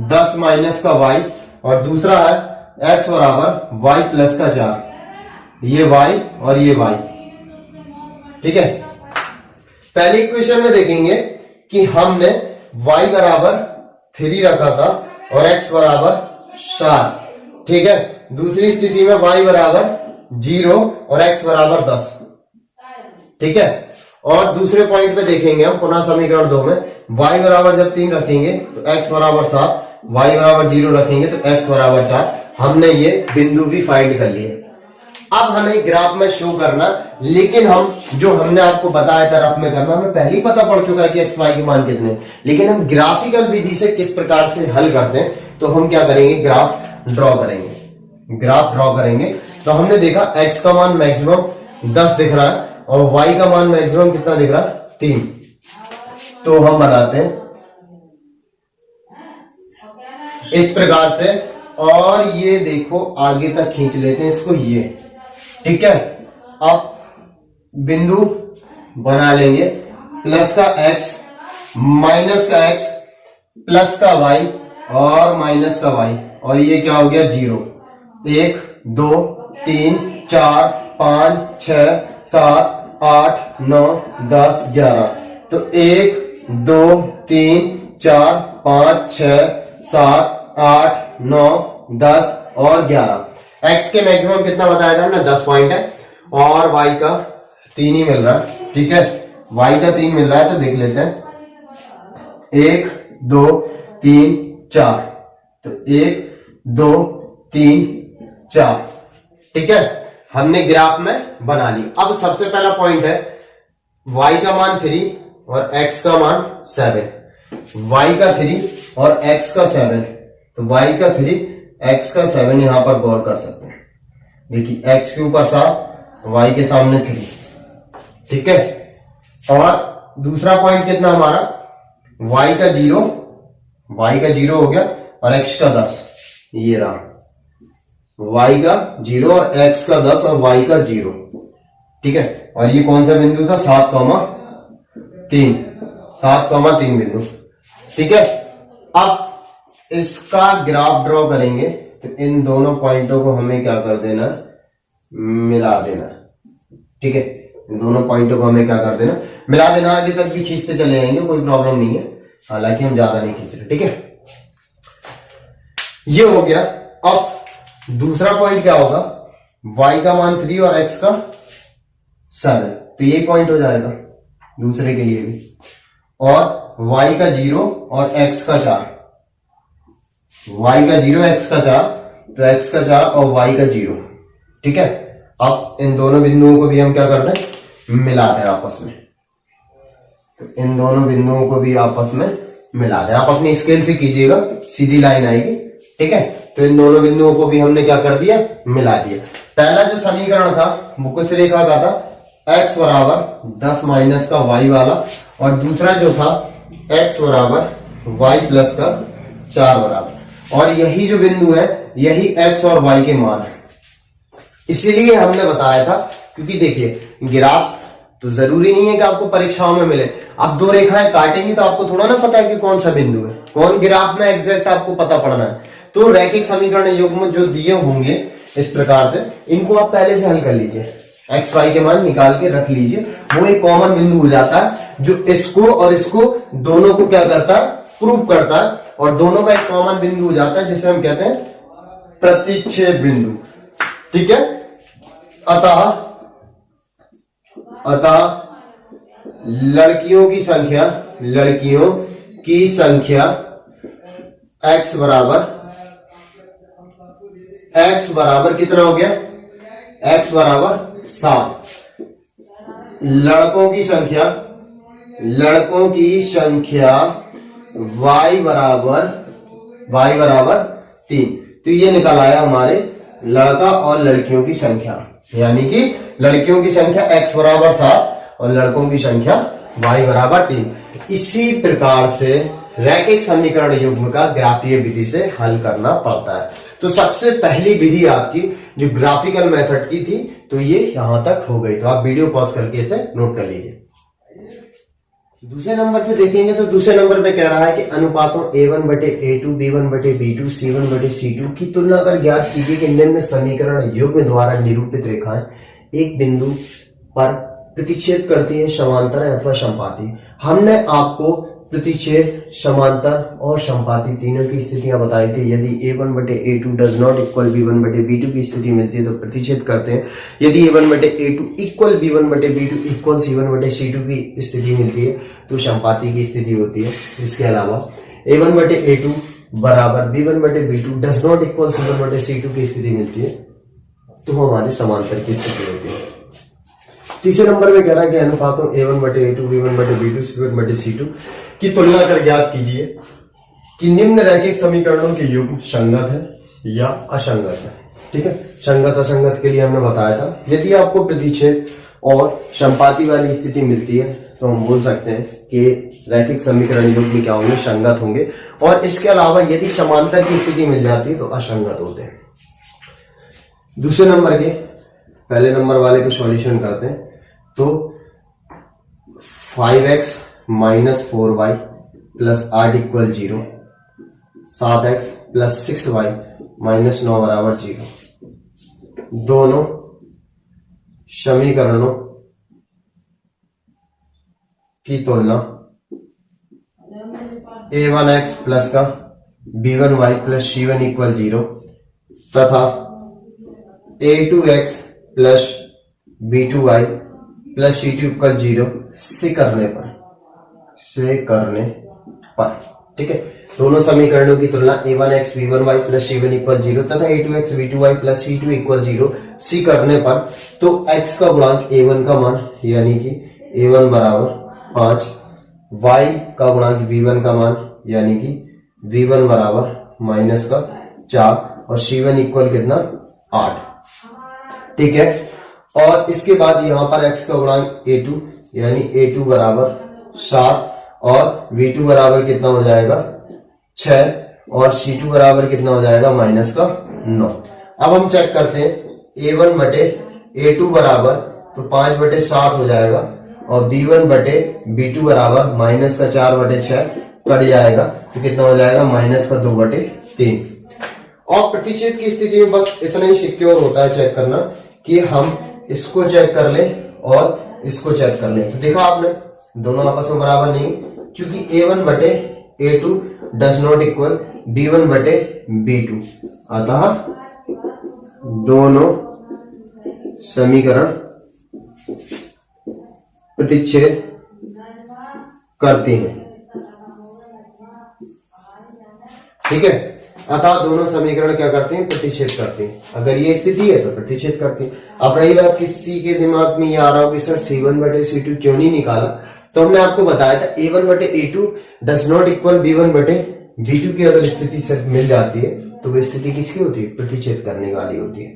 10 माइनस का y, और दूसरा है x बराबर y प्लस का 4। ये y और ये y, ठीक है। पहले इक्वेशन में देखेंगे कि हमने y बराबर 3 रखा था और x बराबर 7, ठीक है। दूसरी स्थिति में y बराबर 0 और x बराबर 10, ठीक है। और दूसरे पॉइंट पे देखेंगे हम पुनः समीकरण 2 में, y बराबर जब 3 रखेंगे तो x बराबर 7, y बराबर 0 रखेंगे तो x बराबर 4। हमने ये बिंदु भी फाइंड कर लिए। अब हमें ग्राफ में शो करना, लेकिन हम जो हमने आपको बताया था रफ में करना, हमें पहले ही पता पड़ चुका है कि एक्स वाई के मान कितने, लेकिन हम ग्राफिकल विधि से किस प्रकार से हल करते हैं। तो हम क्या करेंगे, ग्राफ ड्रॉ करेंगे। ग्राफ ड्रॉ करेंगे तो हमने देखा x का मान मैक्सिमम 10 दिख रहा है और y का मान मैक्सिमम कितना दिख रहा है, 3। तो हम बनाते हैं इस प्रकार से, और ये देखो आगे तक खींच लेते हैं इसको, ये ठीक है। अब बिंदु बना लेंगे, प्लस का x माइनस का x प्लस का y और माइनस का y, और ये क्या हो गया 0। 1 2 3 4 5 6 7 8 9 10 11। तो 1 2 3 4 5 6 7 8 9 10 और 11। x के मैक्सिमम कितना बताया था हमने, 10 पॉइंट है, और y का 3 ही मिल रहा है, ठीक है। y का 3 मिल रहा है, तो देख लेते हैं 1 2 3 4। तो 1 2 3 4, ठीक है। हमने ग्राफ में बना ली। अब सबसे पहला पॉइंट है y का मान 3 और x का मान 7। y का 3 और x का 7, तो y का 3 x का 7 यहां पर गौर कर सकते हैं। देखिए x के ऊपर 7, y के सामने 3, ठीक है। और दूसरा पॉइंट कितना हमारा, y का 0 हो गया और x का 10, ये रहा y का 0 और x का 10 और y का 0, ठीक है। और ये कौन सा बिंदु था, 7,3 बिंदु, ठीक है। अब इसका ग्राफ ड्रॉ करेंगे तो इन दोनों पॉइंटों को हमें क्या कर देना, मिला देना, ठीक है। इन दोनों पॉइंटों को हमें क्या कर देना, मिला देना। आगे तक भी खींचते चले जाएंगे, कोई प्रॉब्लम नहीं है। हालांकि हम ज्यादा नहीं खींच रहे, ठीक है। ये हो गया। अब दूसरा पॉइंट क्या होगा, y का मान 3 और x का 7, तो ये पॉइंट हो जाएगा दूसरे के लिए भी। और y का 0 और x का 4, y का 0 x का 4, तो x का 4 और y का 0, ठीक है। अब इन दोनों बिंदुओं को भी हम क्या करते हैं, मिलाते हैं आपस में। तो इन दोनों बिंदुओं को भी आपस में मिला दें। आप अपनी स्केल से कीजिएगा, सीधी लाइन आएगी, ठीक है। तो इन दोनों बिंदुओं को भी हमने क्या कर दिया, मिला दिया। पहला जो समीकरण था वो कुछ रेखा का था, x बराबर 10 माइनस का y वाला, और दूसरा जो था x बराबर y प्लस का 4 बराबर। और यही जो बिंदु है यही x और y के मान है। इसीलिए हमने बताया था, क्योंकि देखिए ग्राफ तो जरूरी नहीं है कि आपको परीक्षाओं में मिले। आप दो रेखाएं काटेंगे तो आपको थोड़ा ना पता है कि कौन सा बिंदु है, कौन ग्राफ में एग्जैक्ट आपको पता पड़ना है। तो रैखिक समीकरण युग्म जो दिए होंगे इस प्रकार से, इनको आप पहले से हल कर लीजिए, एक्स वाई के मान निकाल के रख लीजिए। वो एक कॉमन बिंदु हो जाता है जो इसको और इसको दोनों को क्या करता है, प्रूव करता है, और दोनों का एक कॉमन बिंदु हो जाता है जिसे हम कहते हैं प्रतिच्छेद बिंदु, ठीक है। अतः लड़कियों की संख्या x बराबर कितना हो गया, x बराबर 7। लड़कों की संख्या y बराबर 3। तो ये निकल आया हमारे लड़का और लड़कियों की संख्या, यानी कि लड़कियों की संख्या x बराबर 7 और लड़कों की संख्या y बराबर 3। इसी प्रकार से रैखिक समीकरण युग्म का ग्राफीय विधि से हल करना पड़ता है। तो सबसे पहली विधि आपकी जो ग्राफिकल मेथड की थी, तो ये यहां तक हो गई। तो आप वीडियो पॉज करके इसे नोट कर लीजिए। दूसरे नंबर से देखेंगे तो दूसरे नंबर पे कह रहा है कि अनुपातों a1/a2, b1/b2, c1/c2 की तुलना कर ज्ञात कीजिए कि निम्न समीकरण युग्म द्वारा निरूपित रेखाएं एक बिंदु पर प्रतिच्छेद करती है, समांतर अथवा संपाती। हमने आपको प्रतिच्छेद, समांतर और संपाती तीनों की स्थितियां बताई थी। यदि a1/a2 does not equal b1/b2 की स्थिति मिलती है तो प्रतिच्छेद करते हैं। यदि a1/a2 equal b1/b2 equal c1/c2 की स्थिति मिलती है तो संपाती की स्थिति होती है। इसके अलावा a1/a2 बराबर b1/b2 does not equal c1/c2 की स्थिति मिलती है तो हमारी समांतर की स्थिति होती है। तीसरे नंबर में कह रहा है कि अनुपातों a1/a2, b1/b2, c1/c2 की तुलना कर ज्ञात कीजिए कि निम्न रैखिक समीकरणों के युग्म संगत है या असंगत है, ठीक है। संगत असंगत के लिए हमने बताया था, यदि आपको प्रतिच्छेद और संपाती वाली स्थिति मिलती है तो हम बोल सकते हैं कि रैखिक समीकरण युग्म क्या होंगे, संगत होंगे। और इसके अलावा यदि समांतर की स्थिति मिल जाती है तो असंगत होते हैं। दूसरे नंबर के पहले नंबर वाले को सॉल्यूशन करते हैं तो 5x minus 4y plus 8 equal 0, 7x plus 6y minus 9 बराबर 0। दोनों समीकरणों की तुलना a1x प्लस का b1y प्लस c1 इक्वल 0 तथा a2x plus b2y plus c2 equal 0 से करने पर, ठीक है। दोनों समीकरणों की तुलना a1x b1y plus c1 equal 0 तथा a2x b2y plus c2 equal 0 से करने पर, तो x का गुणांक a1 का मान यानी कि a1 बराबर 5, y का गुणांक b1 का मान यानी कि v1 बराबर माइनस का 4 और c1 इक्वल कितना 8, ठीक है। और इसके बाद यहां पर x का गुणांक a2 यानी a2 बराबर 7 और v2 बराबर कितना हो जाएगा 6 और c2 बराबर कितना हो जाएगा माइनस का 9। अब हम चेक करते हैं a1/a2 बराबर तो 5/7 हो जाएगा और b1/b2 बराबर माइनस का 4/6 कट जाएगा तो कितना हो जाएगा माइनस का 2/3। और प्रतिच्छेद की स्थिति में बस इतना ही सिक्योर होता है चेक करना कि हम इसको चेक कर ले और इसको चेक कर ले। तो देखा आपने दोनों आपस में बराबर नहीं, क्योंकि A2 does not equal B1 बटे B2, अतः दोनों समीकरण प्रतिच्छेद करती हैं। ठीक है, अतः दोनों समीकरण क्या करते हैं, प्रतिच्छेद करते हैं। अगर ये स्थिति है तो प्रतिच्छेद करते हैं। अब रही बात किसी के दिमाग में ये आ रहा हो कि सर C1 बटे C2 क्यों नहीं निकाला, तो हमने आपको बताया था A1 बटे A2 does not equal B1 बटे B2 की अगर स्थिति सिर्फ मिल जाती है तो वो स्थिति किसकी होती है, प्रतिच्छेद करने वाली होती है।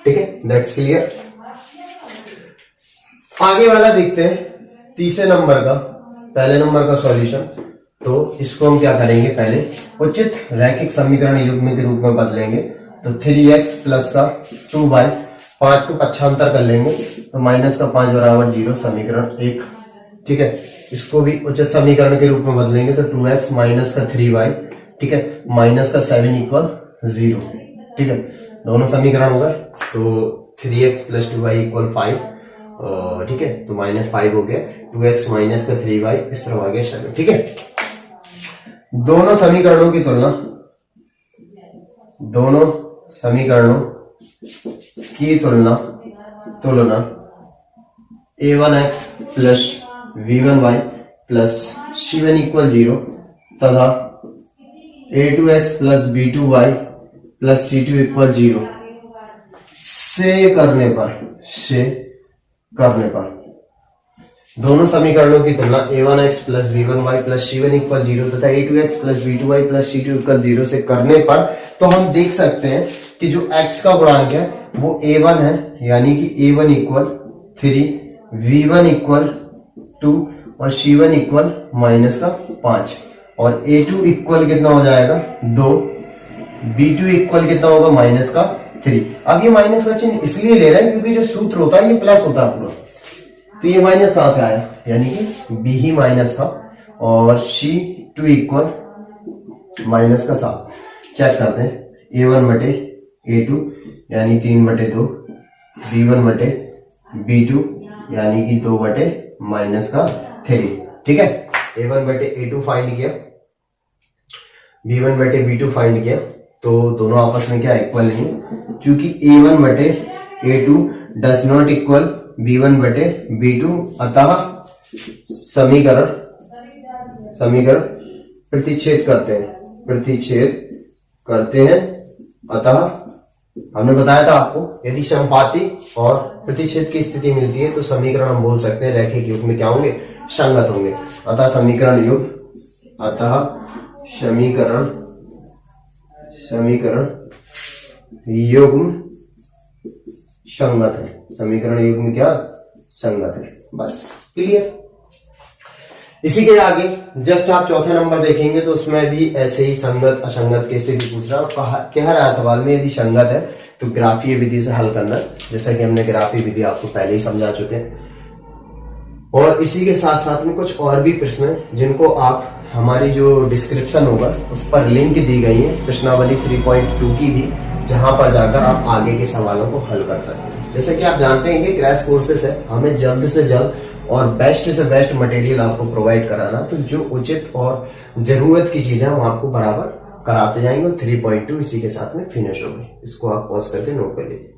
ठीक है, दैट्स क्लियर। आगे वाला देखते हैं, तीसरे नंबर का, पहले नंबर का सॉल्यूशन। तो इसको हम क्या करेंगे, पहले उचित रैखिक समीकरण युग्म के रूप में बदलेंगे। तो 3x प्लस का 2y, 5 को पक्षांतर कर लेंगे तो माइनस का 5 बराबर 0, समीकरण 1। ठीक है, इसको भी उचित समीकरण के रूप में बदलेंगे तो 2x माइनस का 3y, ठीक है, माइनस का 7 इक्वल 0। ठीक है, दोनों समीकरण होगा तो 3x प्लस 2y इक्वल 5, ठीक है, तो माइनस 5 हो गया, 2x माइनस का 3y, इस तरह आ गया 7। ठीक है, दोनों समीकरणों की तुलना, दोनों समीकरणों की तुलना a1x plus v1y plus c1 equal 0 तथा a2x plus b2y plus c2 equal 0 से करने पर दोनों समीकरणों की तुलना a1x plus b1y plus c1 equal 0 तथा a2x plus b2y plus c2 equal 0 से करने पर तो हम देख सकते हैं कि जो x का गुणांक है वो a1 है, यानी कि a1 इक्वल 3, v1 इक्वल 2 और c1 इक्वल माइनस का 5 और a2 इक्वल कितना हो जाएगा 2, b2 इक्वल कितना होगा माइनस का 3। अब ये माइनस का चिन्ह इसलिए ले रहे हैं क्योंकि जो सूत्र होता है ये प्लस होता है पूरा, तो ये माइनस कहां से आया, यानी कि b ही माइनस था और c2 इक्वल माइनस का 7। चेक करते हैं, a1 बटे a2 यानी 3 बटे 2, b1 बटे b2 यानी कि 2 बटे माइनस का 3। ठीक है, a1 बटे a2 फाइंड किया, b1 बटे b2 फाइंड किया, तो दोनों आपस में क्या इक्वल नहीं है, क्योंकि a1 बटे a2 does not equal b1 बटे b2, अतः समीकरण प्रतिच्छेद करते हैं। अतः हमने बताया था आपको, यदि समपाती और प्रतिच्छेद की स्थिति मिलती है तो समीकरण हम बोल सकते हैं रैखिक युग्म में क्या होंगे, संगत होंगे। अतः समीकरण युग्म संगत है, समीकरण युग्म क्या संगत है, बस क्लियर। इसी के आगे जस्ट आप चौथे नंबर देखेंगे तो उसमें भी ऐसे ही संगत असंगत की स्थिति पूछ रहा है। कह रहा है सवाल में यदि संगत है तो ग्राफीय विधि से हल करना, जैसा कि हमने ग्राफीय विधि आपको पहले ही समझा चुके हैं। और इसी के साथ साथ में कुछ और भी प्रश्न हैं जिनको आप हमारी जो डिस्क्रिप्शन होगा उस पर लिंक दी गई है प्रश्नावली 3.2 की भी, जहां पर जाकर आप आगे के सवालों को हल कर सकते हैं। जैसे कि आप जानते हैं कि क्रैश कोर्सेस है, हमें जल्द से जल्द और बेस्ट से बेस्ट मटेरियल आपको प्रोवाइड कराना, तो जो उचित और जरूरत की चीजें हम आपको बराबर कराते जाएंगे। और 3.2 इसी के साथ में फिनिश होगी, इसको आप पॉज करके नोट कर लीजिए।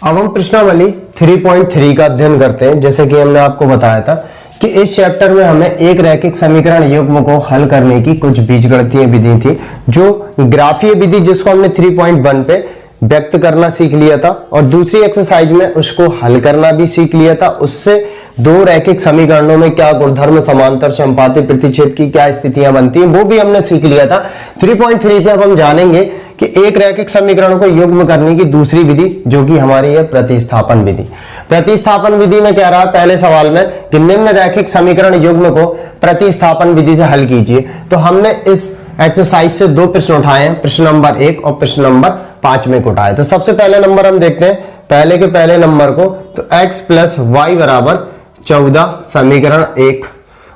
अब हम प्रश्नावली 3.3 का अध्ययन करते हैं। जैसे कि हमने आपको बताया था कि इस चैप्टर में हमें एक रैखिक समीकरण युग्म को हल करने की कुछ बीजगणितीय विधि थी, जो ग्राफीय विधि जिसको हमने 3.1 पे व्यक्त करना सीख लिया था और दूसरी एक्सरसाइज में उसको हल करना भी सीख लिया था। उससे दो रैखिक समीकरणों में क्या गुणधर्म, समांतर, समपाती, प्रतिच्छेद की क्या स्थितियां बनती हैं वो भी हमने सीख लिया था। 3.3 पे अब हम जानेंगे कि एक रैखिक समीकरण को युग्म करने की दूसरी विधि जो कि हमारी है प्रतिस्थापन विधि। प्रतिस्थापन विधि में क्या रहा पहले सवाल में कि निम्न रैखिक समीकरण युग्म को प्रतिस्थापन विधि से हल कीजिए। तो हमने इस एक्सरसाइज से दो प्रश्न उठाए हैं, प्रश्न नंबर 1 और प्रश्न नंबर 5 में उठाए। तो सबसे पहले नंबर हम देखते हैं, पहले के पहले नंबर को, तो x प्लस वाई बराबर 14 समीकरण 1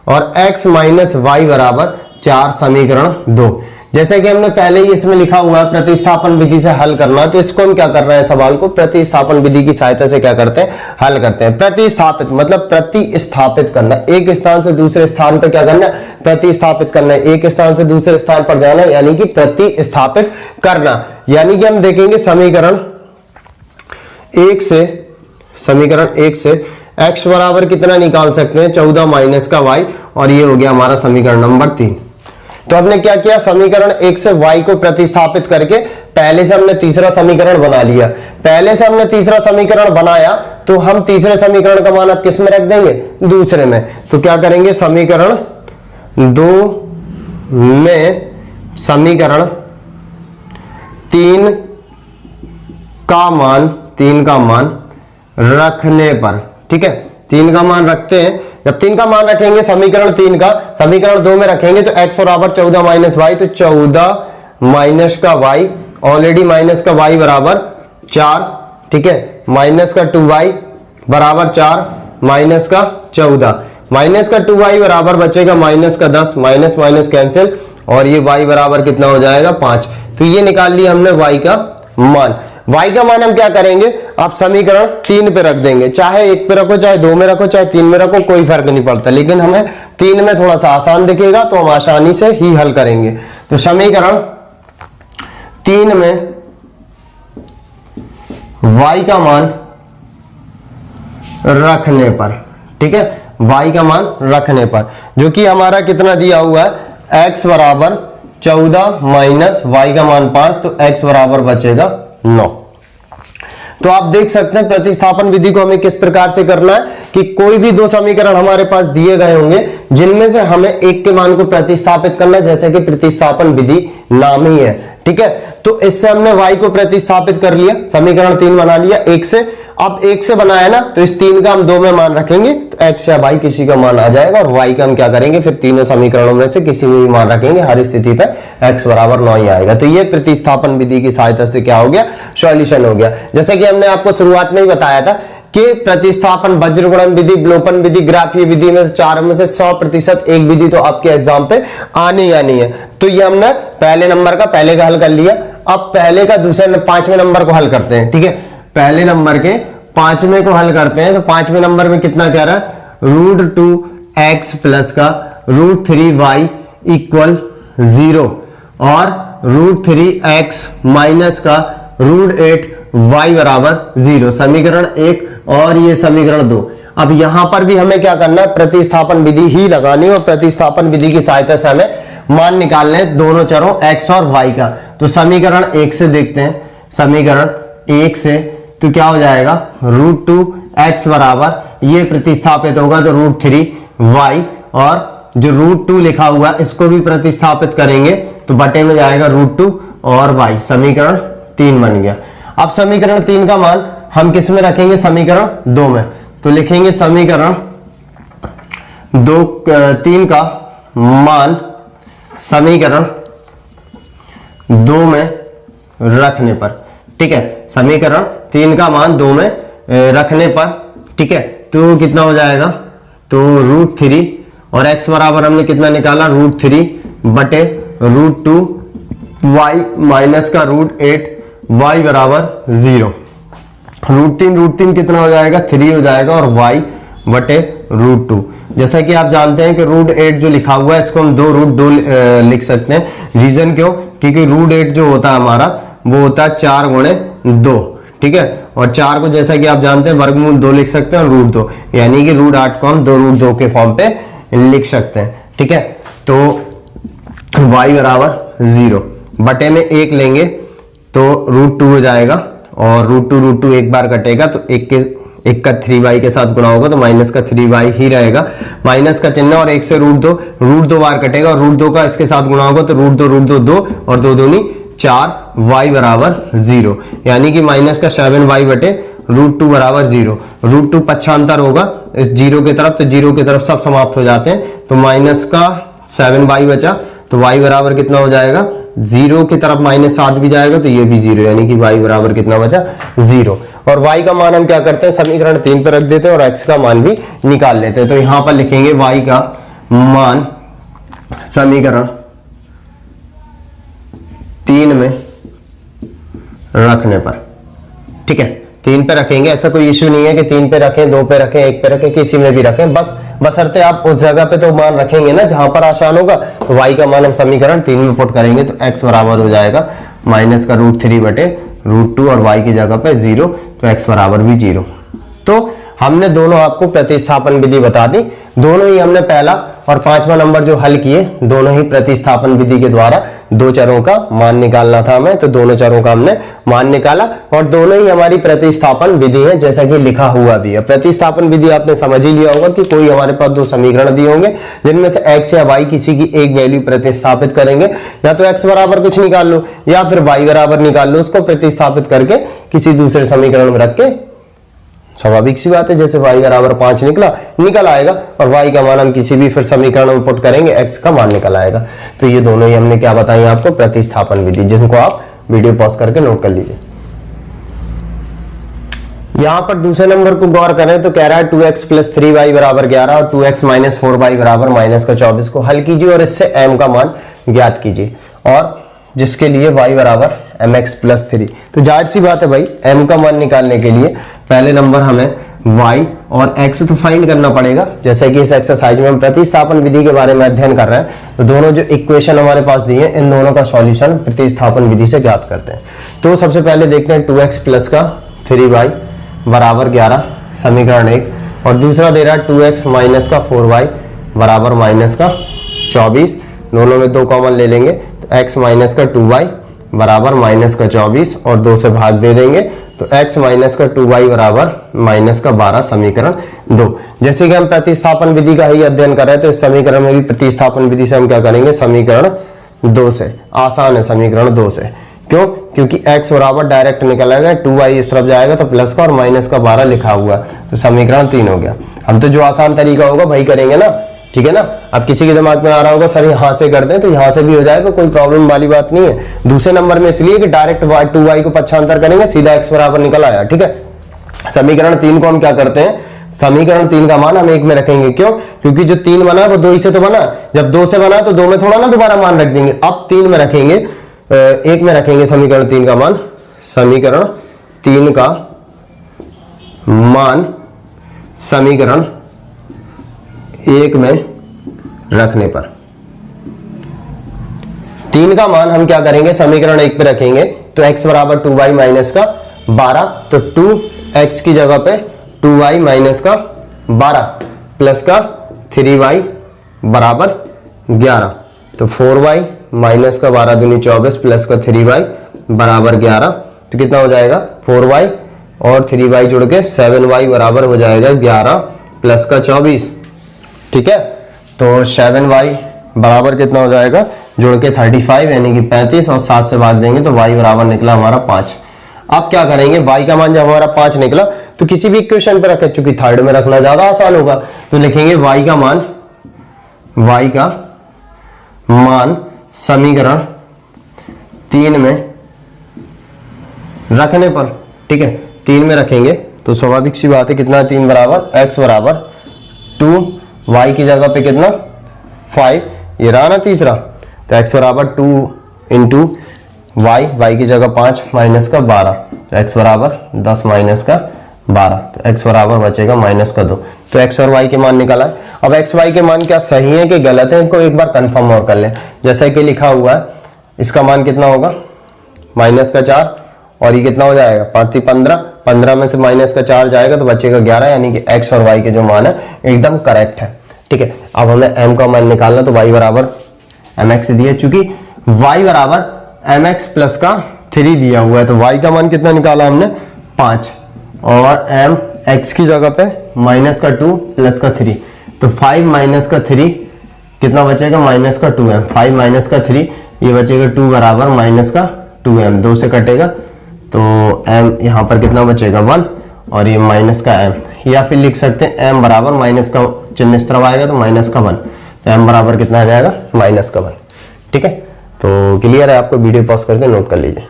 और x माइनस वाई बराबर 4 समीकरण 2। जैसे कि हमने पहले ही इसमें लिखा हुआ है प्रतिस्थापन विधि से हल करना, तो इसको हम क्या कर रहे हैं, सवाल को प्रतिस्थापन विधि की सहायता से क्या करते हैं, हल करते हैं। प्रतिस्थापित मतलब प्रतिस्थापित करना, एक स्थान से दूसरे स्थान पर क्या करना, प्रतिस्थापित करना, एक स्थान से दूसरे स्थान पर जाना, यानी कि प्रतिस्थापित करना। यानी कि हम देखेंगे समीकरण एक से x बराबर कितना निकाल सकते हैं, 14 माइनस का y, और ये हो गया हमारा समीकरण नंबर 3। तो हमने क्या किया, समीकरण 1 से y को प्रतिस्थापित करके पहले से हमने तीसरा समीकरण बना लिया। पहले से हमने तीसरा समीकरण बनाया तो हम तीसरे समीकरण का मान अब किस में रख देंगे, दूसरे में। तो क्या करेंगे, समीकरण 2 में समीकरण 3 का मान रखने पर, ठीक है, 3 का मान रखते हैं। जब 3 का मान रखेंगे समीकरण 3 का, समीकरण 2 में रखेंगे तो x बराबर 14 माइनस वाई, तो 14 माइनस का y, ऑलरेडी माइनस का y बराबर 4, ठीक है, माइनस का 2y बराबर 4, माइनस का 14, माइनस का 2y बराबर बचेगा माइनस का 10, माइनस माइनस कैंसिल, और ये y बराबर कितना हो जाएगा, 5। तो ये निकाल लिया हमने y का मान। y का मान हम क्या करेंगे, आप समीकरण 3 पे रख देंगे, चाहे 1 पे रखो, चाहे 2 में रखो, चाहे 3 में रखो, कोई फर्क नहीं पड़ता, लेकिन हमें 3 में थोड़ा सा आसान दिखेगा तो हम आसानी से ही हल करेंगे। तो समीकरण 3 में y का मान रखने पर, ठीक है, y का मान रखने पर, जो कि हमारा कितना दिया हुआ है, x बराबर 14 माइनस y का मान 5, तो x बराबर बचेगा 9। तो आप देख सकते हैं प्रतिस्थापन विधि को हमें किस प्रकार से करना है कि कोई भी दो समीकरण हमारे पास दिए गए होंगे जिनमें से हमें एक के मान को प्रतिस्थापित करना है, जैसे कि प्रतिस्थापन विधि नाम ही है, ठीक है। तो इससे हमने y को प्रतिस्थापित कर लिया, समीकरण 3 बना लिया 1 से। अब 1 से बनाया ना, तो इस 3 का हम 2 में मान रखेंगे तो x या y किसी का मान आ जाएगा, और y का हम क्या करेंगे, फिर तीनों समीकरणों में से किसी में भी मान रखेंगे, हर स्थिति पे x बराबर 9 ही आएगा। तो ये प्रतिस्थापन विधि की सहायता से क्या हो गया, सॉल्यूशन हो गया। जैसे कि हमने आपको शुरुआत में ही बताया था कि प्रतिस्थापन, वज्रगुणन विधि, विलोपन विधि, ग्राफीय विधि में से 4 में से 100% एक विधि तो आपके एग्जाम पे आनी आनी है। तो ये हमने पहले नंबर का पहले का हल कर लिया। अब पहले का दूसरे 5वें नंबर को हल करते हैं, ठीक है। पहले नंबर के 5वें को हल करते हैं, तो 5वें नंबर में कितना कह रहा है, √2x प्लस का √3y इक्वल 0 और √3x माइनस का √8y बराबर 0, समीकरण 1 और ये समीकरण 2। अब यहां पर भी हमें क्या करना है, प्रतिस्थापन विधि ही लगानी, और प्रतिस्थापन विधि की सहायता से हमें मान निकालने दोनों चरों x और y का। तो समीकरण 1 से देखते हैं, समीकरण 1 से तो क्या हो जाएगा, √2x बराबर, ये प्रतिस्थापित होगा तो √3y, और जो √2 लिखा हुआ इसको भी प्रतिस्थापित करेंगे तो बटे में जाएगा √2 और y, समीकरण 3 बन गया। अब समीकरण 3 का मान हम किस में रखेंगे, समीकरण 2 में। तो लिखेंगे समीकरण 3 का मान समीकरण 2 में रखने पर, ठीक है, समीकरण 3 का मान 2 में रखने पर, ठीक है, तो कितना हो जाएगा, तो √3 और x बराबर हमने कितना निकाला, √3 बटे √2y माइनस का √8y बराबर 0, √3 कितना हो जाएगा, 3 हो जाएगा, और y बटे √2। जैसा कि आप जानते हैं कि √8 जो लिखा हुआ है इसको हम 2√2 लिख सकते हैं। रीजन क्यों, क्योंकि √8 जो होता है हमारा वो होता है 4 गुणे 2, ठीक है, और 4 को जैसा कि आप जानते हैं वर्गमूल 2 लिख सकते हैं, और √2 यानी कि √8 को हम 2√2 के फॉर्म पे लिख सकते हैं, ठीक है। तो y बराबर 0 बटे में 1 लेंगे तो √2 हो जाएगा, और √2 एक बार कटेगा तो 1 का 3y के साथ गुणा होगा तो माइनस का 3y ही रहेगा, माइनस का चिन्ह, और 1 से √2 बार कटेगा, और √2 का इसके साथ गुणा होगा तो √2 2 और 2 दूनी 4, y बराबर 0, यानी कि माइनस का 7y बटे √2 बराबर 0। √2 पक्षांतर होगा इस 0 की तरफ, तो 0 की तरफ सब समाप्त हो जाते हैं, तो माइनस का 7y बचा, तो y बराबर कितना हो जाएगा, 0 की तरफ -7 भी जाएगा तो ये भी 0, यानी कि y बराबर कितना बचा, 0। और y का मान हम क्या करते हैं, समीकरण 3 पर रख देते हैं और x का मान भी निकाल लेते हैं। तो यहां पर लिखेंगे y का मान समीकरण 3 में रखने पर, ठीक है 3 पे रखेंगे, ऐसा कोई इश्यू नहीं है कि 3 पे रखें, 2 पे रखें, 1 पे रखें, किसी में भी रखें, बस बशर्ते आप उस जगह पे तो मान रखेंगे ना जहां पर आसान होगा। तो y का मान हम समीकरण 3 में पुट करेंगे तो x बराबर हो जाएगा माइनस का √3 बटे √2 और y की जगह पे 0, तो x बराबर भी 0। तो हमने दोनों आपको प्रतिस्थापन विधि बता दी, दोनों ही हमने पहला और 5वां नंबर जो हल किए दोनों ही प्रतिस्थापन विधि के द्वारा दो चरों का मान निकालना था हमें, तो दोनों चरों का हमने मान निकाला और दोनों ही हमारी प्रतिस्थापन विधि है जैसा कि लिखा हुआ भी है। प्रतिस्थापन विधि आपने समझ ही लिया होगा कि कोई हमारे पास दो समीकरण दिए होंगे जिनमें से x या y किसी की एक वैल्यू प्रतिस्थापित करेंगे, या तो x बराबर कुछ निकाल लो या फिर y बराबर निकाल लो, उसको प्रतिस्थापित करके किसी दूसरे समीकरण में रख के, स्वाभाविक सी बात है जैसे y बराबर 5 निकल आएगा और y का मान हम किसी भी फिर समीकरण में पुट करेंगे x का मान निकल आएगा। तो ये दोनों ही हमने क्या बताई आपको प्रतिस्थापन विधि, जिनको आप वीडियो पॉज करके नोट कर लीजिए। यहां पर दूसरे नंबर को गौर करें तो कह रहा है 2x + 3y = 11 और 2x - 4y = -24 को हल कीजिए और इससे m का मान ज्ञात कीजिए, और जिसके लिए y = mx + 3। तो जाहिर सी बात है भाई m का मान निकालने के लिए पहले नंबर हमें y और x तो फाइंड करना पड़ेगा। जैसे कि इस एक्सरसाइज में हम प्रतिस्थापन विधि के बारे में अध्ययन कर रहे हैं, तो दोनों जो इक्वेशन हमारे पास दी है इन दोनों का सॉल्यूशन प्रतिस्थापन विधि से ज्ञात करते हैं। तो सबसे पहले देखते हैं 2x + 3y = 11 समीकरण 1, और दूसरा दे रहा है 2x - 4y = -24, दोनों में 2 कॉमन ले लेंगे तो x - 2y = -24 और 2 से भाग दे देंगे तो x - 2y = -12 समीकरण 2। जैसे कि हम प्रतिस्थापन विधि का ही अध्ययन कर रहे हैं तो इस समीकरण में भी प्रतिस्थापन विधि से हम क्या करेंगे, समीकरण 2 से, आसान है समीकरण 2 से, क्यों, क्योंकि x बराबर डायरेक्ट निकलेगा, 2y इस तरफ जाएगा तो प्लस का और माइनस का 12 लिखा हुआ है, तो समीकरण 3 हो गया। हम तो जो आसान तरीका होगा वही करेंगे ना, ठीक है ना। अब किसी के दिमाग में आ रहा होगा सर यहां से कर दें, तो यहां से भी हो जाएगा, कोई प्रॉब्लम वाली बात नहीं है। दूसरे नंबर में इसलिए कि डायरेक्ट 2y को पक्षांतर करेंगे, सीधा x बराबर निकल आया, ठीक है। समीकरण 3 को हम क्या करते हैं, समीकरण 3 का मान हम 1 में रखेंगे, क्यों, क्योंकि जो 3 बना वो 2 ही से तो बना, जब 2 से बना तो 2 में थोड़ा ना दोबारा मान रख देंगे, अब 3 में रखेंगे, 1 में रखेंगे समीकरण 3 का मान। समीकरण 3 का मान समीकरण 1 में रखने पर 3 का मान हम क्या करेंगे, समीकरण 1 पे रखेंगे तो x = 2y - 12, तो 2x की जगह पे 2y - 12 प्लस का 3y = 11, तो 4y - 12 दूनी 24 प्लस का 3y = 11, तो कितना हो जाएगा 4y और 3y जुड़ के 7y बराबर हो जाएगा 11 प्लस का 24, ठीक है। तो 7y बराबर कितना हो जाएगा, जोड़ के 35 यानी कि 35 और 7 से भाग देंगे तो y बराबर निकला हमारा 5। अब क्या करेंगे, y का मान जब हमारा 5 निकला तो किसी भी इक्वेशन पे रखे, चूंकि थर्ड में रखना ज्यादा आसान होगा, तो लिखेंगे y का मान समीकरण 3 में रखने पर, ठीक है, 3 में रखेंगे तो स्वाभाविक सी बात है कितना है, 3 बराबर x बराबर 2, y की जगह पे कितना 5, ये रहा ना तीसरा, तो x बराबर 2 इंटू y की जगह 5 माइनस का 12, तो x बराबर 10 माइनस का 12, तो x बराबर बचेगा -2। तो x और y के मान निकाला है। अब x y के मान क्या सही है कि गलत है, इनको एक बार कंफर्म और कर लें। जैसा कि लिखा हुआ है इसका मान कितना होगा, -4, और ये कितना हो जाएगा 5 × 15, 15 में से -4 जाएगा तो बचेगा 11, यानी कि x और y के जो मान है एकदम करेक्ट है, ठीक है। अब हमें m का मान निकालना, तो y बराबर mx दिया, चूंकि y बराबर mx प्लस का 3 दिया हुआ है, तो y का मान कितना निकाला हमने 5, और m x की जगह पे -2 प्लस का 3, तो 5 माइनस का 3 कितना बचेगा, -2m, 5 माइनस का 3 ये बचेगा 2 बराबर -2m, 2 से कटेगा तो m यहाँ पर कितना बचेगा 1, और ये माइनस का m, या फिर लिख सकते हैं m बराबर माइनस का चिन्ह इस तरफ आएगा तो -1, तो m बराबर कितना आ जाएगा -1, ठीक है। तो क्लियर है आपको, वीडियो पॉज करके नोट कर लीजिए।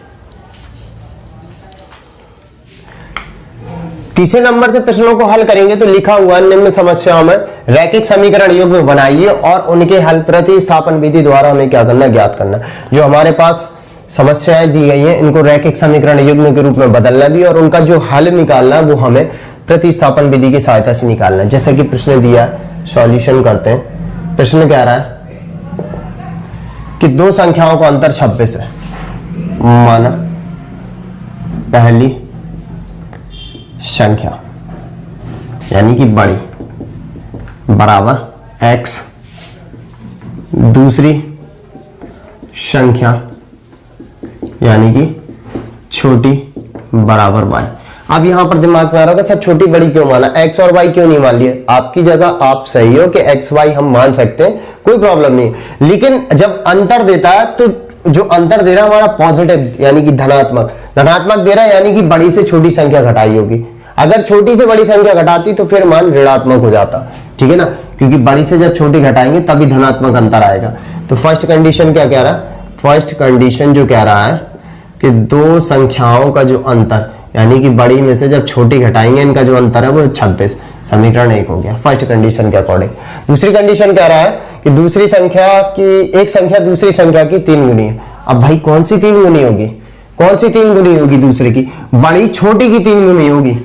तीसरे नंबर से प्रश्नों को हल करेंगे तो लिखा हुआ निम्न समस्याओं में रैखिक समीकरण युग्म बनाइए और उनके हल प्रतिस्थापन विधि द्वारा हमें क्या करना है, ज्ञात करना। जो हमारे पास समस्याएं दी गई हैं, इनको रैखिक समीकरण युग्म के रूप में बदलना भी और उनका जो हल निकालना है वो हमें प्रतिस्थापन विधि की सहायता से निकालना है। जैसे कि प्रश्न दिया है, सॉल्यूशन करते हैं। प्रश्न कह रहा है कि दो संख्याओं का अंतर 26 है। माना पहली संख्या यानी कि बड़ी बराबर x, दूसरी संख्या यानी कि छोटी बराबर y। अब यहां पर दिमाग में आ रहा होगा सर छोटी बड़ी क्यों माना, x और y क्यों नहीं मान लिए? आपकी जगह आप सही हो कि x y हम मान सकते हैं, कोई प्रॉब्लम नहीं, लेकिन जब अंतर देता है तो जो अंतर दे रहा है हमारा पॉजिटिव यानी कि धनात्मक दे रहा है, यानी कि बड़ी से छोटी संख्या घटाई होगी। अगर छोटी से बड़ी संख्या घटाती तो फिर मान ऋणात्मक हो जाता, ठीक है ना, क्योंकि बड़ी से जब छोटी घटाएंगे तभी धनात्मक अंतर आएगा। तो फर्स्ट कंडीशन क्या कह रहा है? फर्स्ट कंडीशन जो कह रहा है कि दो संख्याओं का जो अंतर यानी कि बड़ी में से जब छोटी घटाएंगे इनका जो अंतर है वो 26, समीकरण 1 हो गया फर्स्ट कंडीशन के अकॉर्डिंग। दूसरी कंडीशन कह रहा है कि दूसरी संख्या की एक संख्या दूसरी संख्या की 3 गुनी है। अब भाई कौन सी 3 गुनी होगी? कौन सी 3 गुनी होगी? दूसरे की, बड़ी छोटी की 3 गुनी होगी,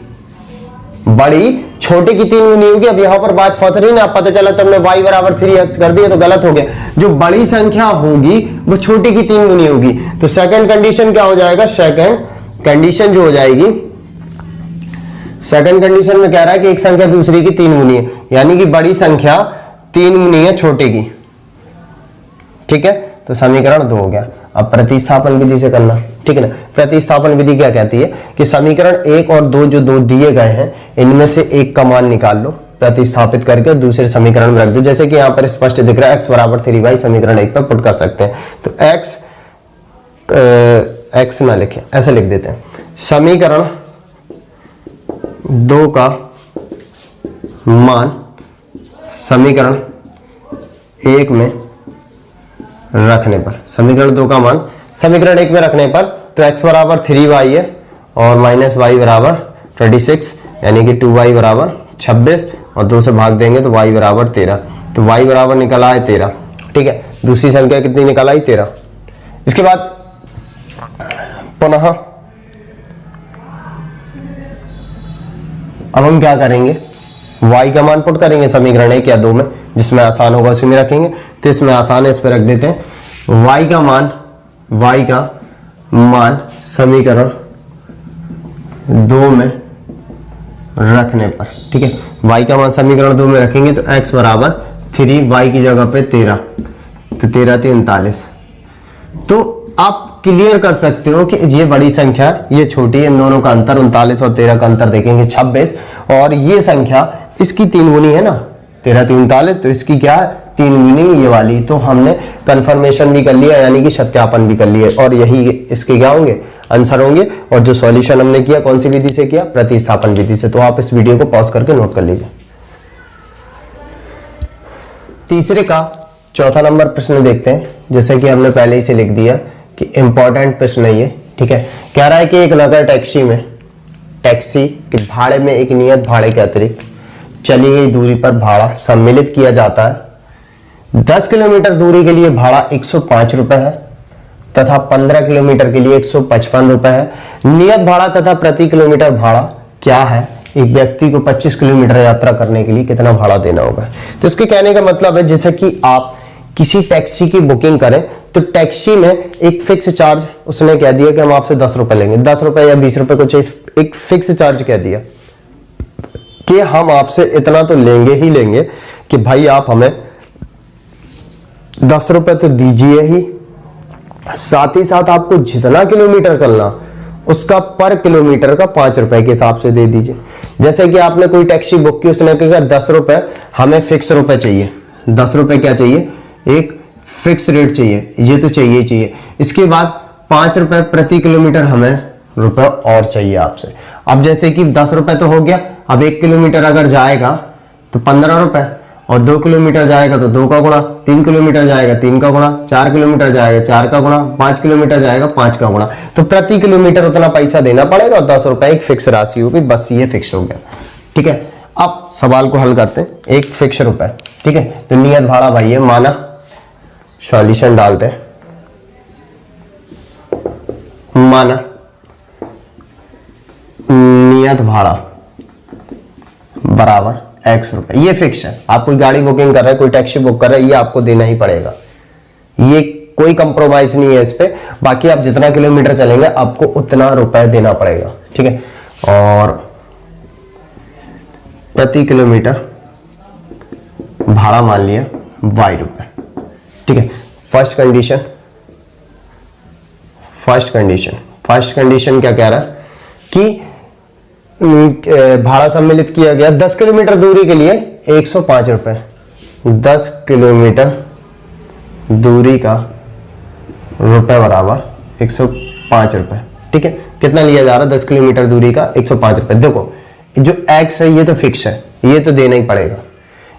बड़ी छोटे की 3 गुनी होगी। अब यहां पर बात फंस रही ना, पता चला तुमने y बराबर 3x कर दिया तो गलत हो गया। जो बड़ी संख्या होगी वो छोटी की 3 गुनी होगी। तो सेकंड कंडीशन क्या हो जाएगा? सेकंड कंडीशन जो हो जाएगी, सेकंड कंडीशन में कह रहा है कि एक संख्या दूसरी की 3 गुनी है, यानी कि बड़ी संख्या 3 गुनी है छोटे की, ठीक है। तो समीकरण 2 हो गया। अब प्रतिस्थापन विधि से करना, ठीक है ना। प्रतिस्थापन विधि क्या कहती है कि समीकरण 1 और 2 जो दो दिए गए हैं इनमें से एक का मान निकाल लो, प्रतिस्थापित करके दूसरे समीकरण में रख दो। जैसे कि यहां पर स्पष्ट दिख रहा है x बराबर 3y, समीकरण 1 पर पुट कर सकते हैं। तो x ना लिखे, ऐसे लिख देते हैं, समीकरण 2 का मान समीकरण 1 में रखने पर, समीकरण 2 का मान समीकरण 1 में रखने पर तो x बराबर 3y है और माइनस y बराबर 26, यानी कि 2y बराबर 26 और 2 से भाग देंगे तो y बराबर 13। तो y बराबर निकला है 13, ठीक है। दूसरी संख्या कितनी निकल आई? 13। इसके बाद पुनः अब हम क्या करेंगे? y का मान पुट करेंगे समीकरण 1 या 2 में, जिसमें आसान होगा उसी में रखेंगे। तो इसमें आसान है, इस पर रख देते हैं y का मान समीकरण 2 में रखने पर, ठीक है। y का मान समीकरण 2 में रखेंगे तो x बराबर 3, y की जगह पे 13, तो 13 39। तो आप क्लियर कर सकते हो कि ये बड़ी संख्या ये छोटी है, इन दोनों का अंतर 39 और 13 का अंतर देखेंगे 26, और ये संख्या इसकी 3 गुनी है ना, 13 39, तो इसकी क्या है? 3 गुनी ये वाली। तो हमने कंफर्मेशन भी कर लिया, यानी कि सत्यापन भी कर लिया, और यही इसके क्या होंगे? आंसर होंगे। और जो सॉल्यूशन हमने किया कौन सी विधि से किया? प्रतिस्थापन विधि से। तो आप इस वीडियो को पॉज करके नोट कर लीजिए। तीसरे का चौथा नंबर प्रश्न देखते हैं। जैसे कि हमने पहले ही से लिख दिया कि इंपॉर्टेंट प्रश्न है ये, ठीक है। कह रहा है कि एक नगर टैक्सी के भाड़े में एक नियत भाड़े के अतिरिक्त चली गई दूरी पर भाड़ा सम्मिलित किया जाता है। 10 किलोमीटर दूरी के लिए भाड़ा 105 रुपए है तथा 15 किलोमीटर के लिए 155 रुपए है। नियत भाड़ा तथा प्रति किलोमीटर भाड़ा क्या है? एक व्यक्ति को 25 किलोमीटर यात्रा करने के लिए कितना भाड़ा देना होगा? तो इसके कहने का मतलब है, जैसे कि आप किसी टैक्सी की बुकिंग करें तो टैक्सी में एक फिक्स चार्ज उसने कह दिया कि हम आपसे 10 रुपए लेंगे, 10 रुपए या 20 रुपए कुछ एक फिक्स चार्ज कह दिया कि हम आपसे इतना तो लेंगे ही लेंगे कि भाई आप हमें 10 रुपए तो दीजिए ही, साथ ही साथ आपको जितना किलोमीटर चलना उसका पर किलोमीटर का 5 रुपए के हिसाब से दे दीजिए। जैसे कि आपने कोई टैक्सी बुक की, उसने कहा 10 रुपए, हमें फिक्स रुपए चाहिए, 10 रुपए क्या चाहिए? एक फिक्स रेट चाहिए, ये तो चाहिए ही चाहिए। इसके बाद 5 रुपए प्रति किलोमीटर हमें रुपए और चाहिए आपसे। अब जैसे कि 10 रुपए तो हो गया, अब 1 किलोमीटर अगर जाएगा तो 15 रुपए, और 2 किलोमीटर जाएगा तो 2 का गुणा, 3 किलोमीटर जाएगा 3 का गुणा, 4 किलोमीटर जाएगा 4 का गुणा, 5 किलोमीटर जाएगा 5 का गुणा। तो प्रति किलोमीटर उतना पैसा देना पड़ेगा और 10 रुपए एक फिक्स राशि होगी, बस ये फिक्स हो गया, ठीक है। अब सवाल को हल करते हैं। एक फिक्स रुपए, ठीक है। तो नियत भाड़ा भाई है, माना, सॉल्यूशन डालते हैं। माना नियत भाड़ा बराबर x रुपए, ये फिक्स है। आप कोई गाड़ी बुकिंग कर रहे हैं, कोई टैक्सी बुक कर रहे हैं, ये आपको देना ही पड़ेगा, ये कोई कंप्रोमाइज नहीं है इस पे। बाकी आप जितना किलोमीटर चलेंगे आपको उतना रुपए देना पड़ेगा, ठीक है। और प्रति किलोमीटर भाड़ा मान लिया y रुपए, ठीक है। फर्स्ट कंडीशन क्या कह रहा है कि भाड़ा सम्मिलित किया गया 10 किलोमीटर दूरी के लिए 105 रुपए, 10 किलोमीटर दूरी का रुपए बराबर 105 रुपए, ठीक है। कितना लिया जा रहा है? 10 किलोमीटर दूरी का 105 रुपए। देखो जो x है ये तो फिक्स है, ये तो देना ही पड़ेगा।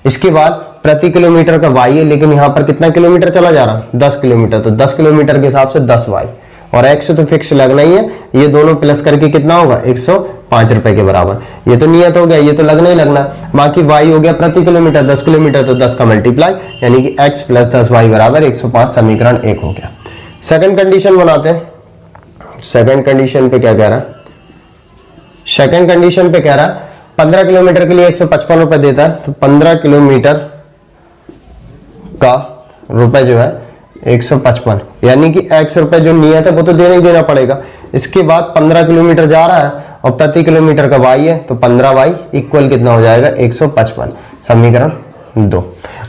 इसके बाद प्रति किलोमीटर का y है, लेकिन यहां पर कितना किलोमीटर चला जा रहा है? 10 किलोमीटर, तो 10 किलोमीटर के हिसाब से 10y, और x तो फिक्स लगना ही है। ये दोनों प्लस करके कितना होगा? 105 रुपए के बराबर। ये तो नियत हो गया, ये तो लगना ही लगना। बाकी y हो गया प्रति किलोमीटर, 10 किलोमीटर तो 10 का मल्टीप्लाई, यानी कि x प्लस 10y बराबर 105, समीकरण 1 हो गया। सेकंड कंडीशन बनाते हैं। सेकंड कंडीशन पे क्या कह रहा है? सेकंड कंडीशन पे कह रहा है 15 किलोमीटर के लिए 155 रुपए देता है, तो 15 किलोमीटर का रुपए जो है 155, यानी कि x रुपए जो नियत है वो तो देना ही देना पड़ेगा। इसके बाद 15 किलोमीटर जा रहा है और प्रति किलोमीटर का y है, तो 15y इक्वल कितना हो जाएगा? 155, समीकरण 2।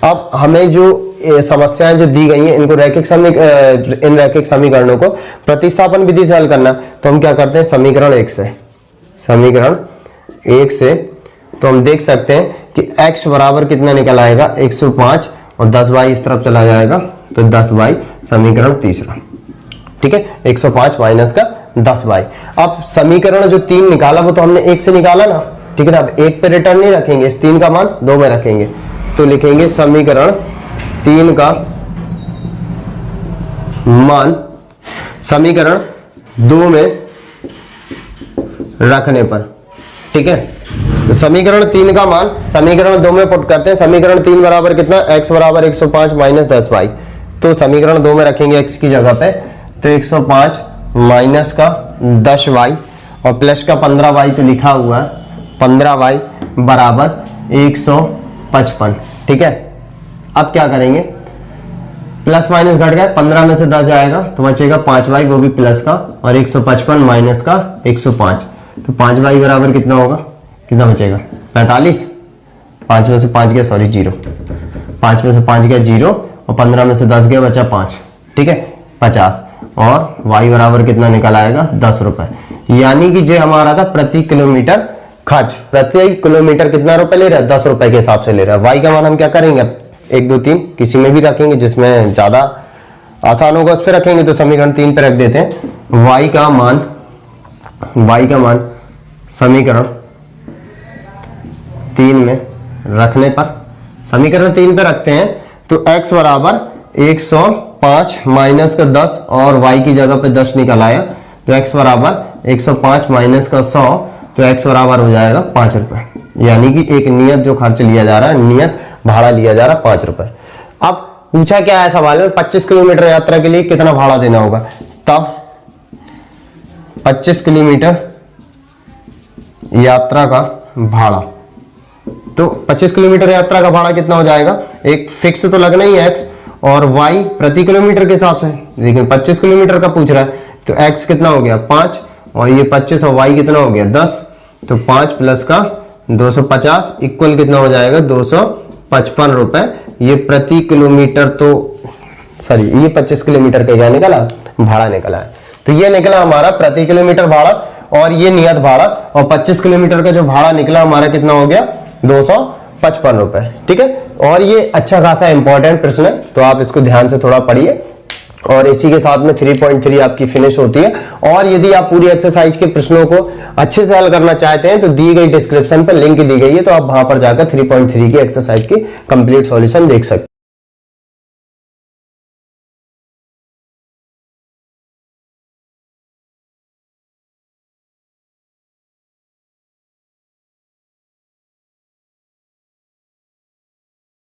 अब हमें जो समस्याएं जो दी गई हैं इनको इन रैखिक समीकरणों को प्रतिस्थापन विधि से हल करना, तो हम क्या करते हैं? समीकरण 1 से तो हम देख सकते हैं कि x बराबर कितना निकल आएगा? 105, और 10y इस तरफ चला जाएगा तो 10y, समीकरण तीसरा, ठीक है। 105 माइनस का 10y। अब समीकरण जो 3 निकाला वो तो हमने 1 से निकाला ना, ठीक है ना। अब 1 पे रिटर्न नहीं रखेंगे, इस 3 का मान 2 में रखेंगे, तो लिखेंगे समीकरण 3 का मान समीकरण 2 में रखने पर, ठीक है। तो समीकरण 3 का मान समीकरण 2 में पुट करते हैं। समीकरण 3 बराबर कितना? x बराबर 105 माइनस 10y, तो समीकरण 2 में रखेंगे x की जगह पे, तो 105 माइनस का 10y और प्लस का 15y तो लिखा हुआ है, 15y बराबर 155, ठीक है। अब क्या करेंगे? प्लस माइनस घट गया, 15 में से 10 जाएगा तो बचेगा 5y, वो भी प्लस का, और 155 माइनस का 105, तो 5y बराबर कितना होगा? कितना बचेगा? 45। 5 में से 5 गया, सॉरी 0, 5 में से 5 गया 0, और 15 में से 10 गया, बचा 5, ठीक है, 50, और y बराबर कितना निकल आएगा? 10 रुपए। यानी कि जो हमारा था प्रति किलोमीटर खर्च, प्रति किलोमीटर कितना रुपए ले रहा है? 10 रुपए के हिसाब से ले रहा है। y का मान हम क्या करेंगे? 1 2 3 किसी में भी रखेंगे, जिसमें ज्यादा आसान होगा उस पर रखेंगे, तो समीकरण 3 पे रख देते हैं। y का मान समीकरण 3 में रखने पर, समीकरण 3 पे रखते हैं तो x बराबर 105 माइनस का 10, और y की जगह पे 10 निकल आया, तो x बराबर 105 माइनस का 100, तो x बराबर हो जाएगा 5 रुपए। यानी कि एक नियत जो खर्च लिया जा रहा है, नियत भाड़ा लिया जा रहा है 5 रुपए। अब पूछा क्या है सवाल में? 25 किलोमीटर यात्रा के लिए कितना भाड़ा देना होगा? तब 25 किलोमीटर यात्रा का भाड़ा, तो 25 किलोमीटर यात्रा का भाड़ा कितना हो जाएगा? एक फिक्स तो लगना ही है x, और y प्रति किलोमीटर के हिसाब से, लेकिन 25 किलोमीटर का पूछ रहा है, तो x कितना हो गया? 5, और ये 25 और y कितना हो गया? 10, तो 5 प्लस का 250 इक्वल कितना हो जाएगा? 255 रुपए। ये प्रति किलोमीटर, तो सॉरी ये 25 किलोमीटर का क्या निकला? भाड़ा निकला है। तो ये निकला हमारा प्रति किलोमीटर भाड़ा, और ये नियत भाड़ा, और 25 किलोमीटर का जो भाड़ा निकला हमारा कितना हो गया? 255 रुपए, ठीक है। और ये अच्छा खासा इंपॉर्टेंट प्रश्न है, तो आप इसको ध्यान से थोड़ा पढ़िए, और इसी के साथ में 3.3 आपकी फिनिश होती है। और यदि आप पूरी एक्सरसाइज के प्रश्नों को अच्छे से हल करना चाहते हैं तो दी गई डिस्क्रिप्शन पर लिंक दी गई है, तो आप वहां पर जाकर 3.3 की एक्सरसाइज की कंप्लीट सॉल्यूशन देख सकते हैं।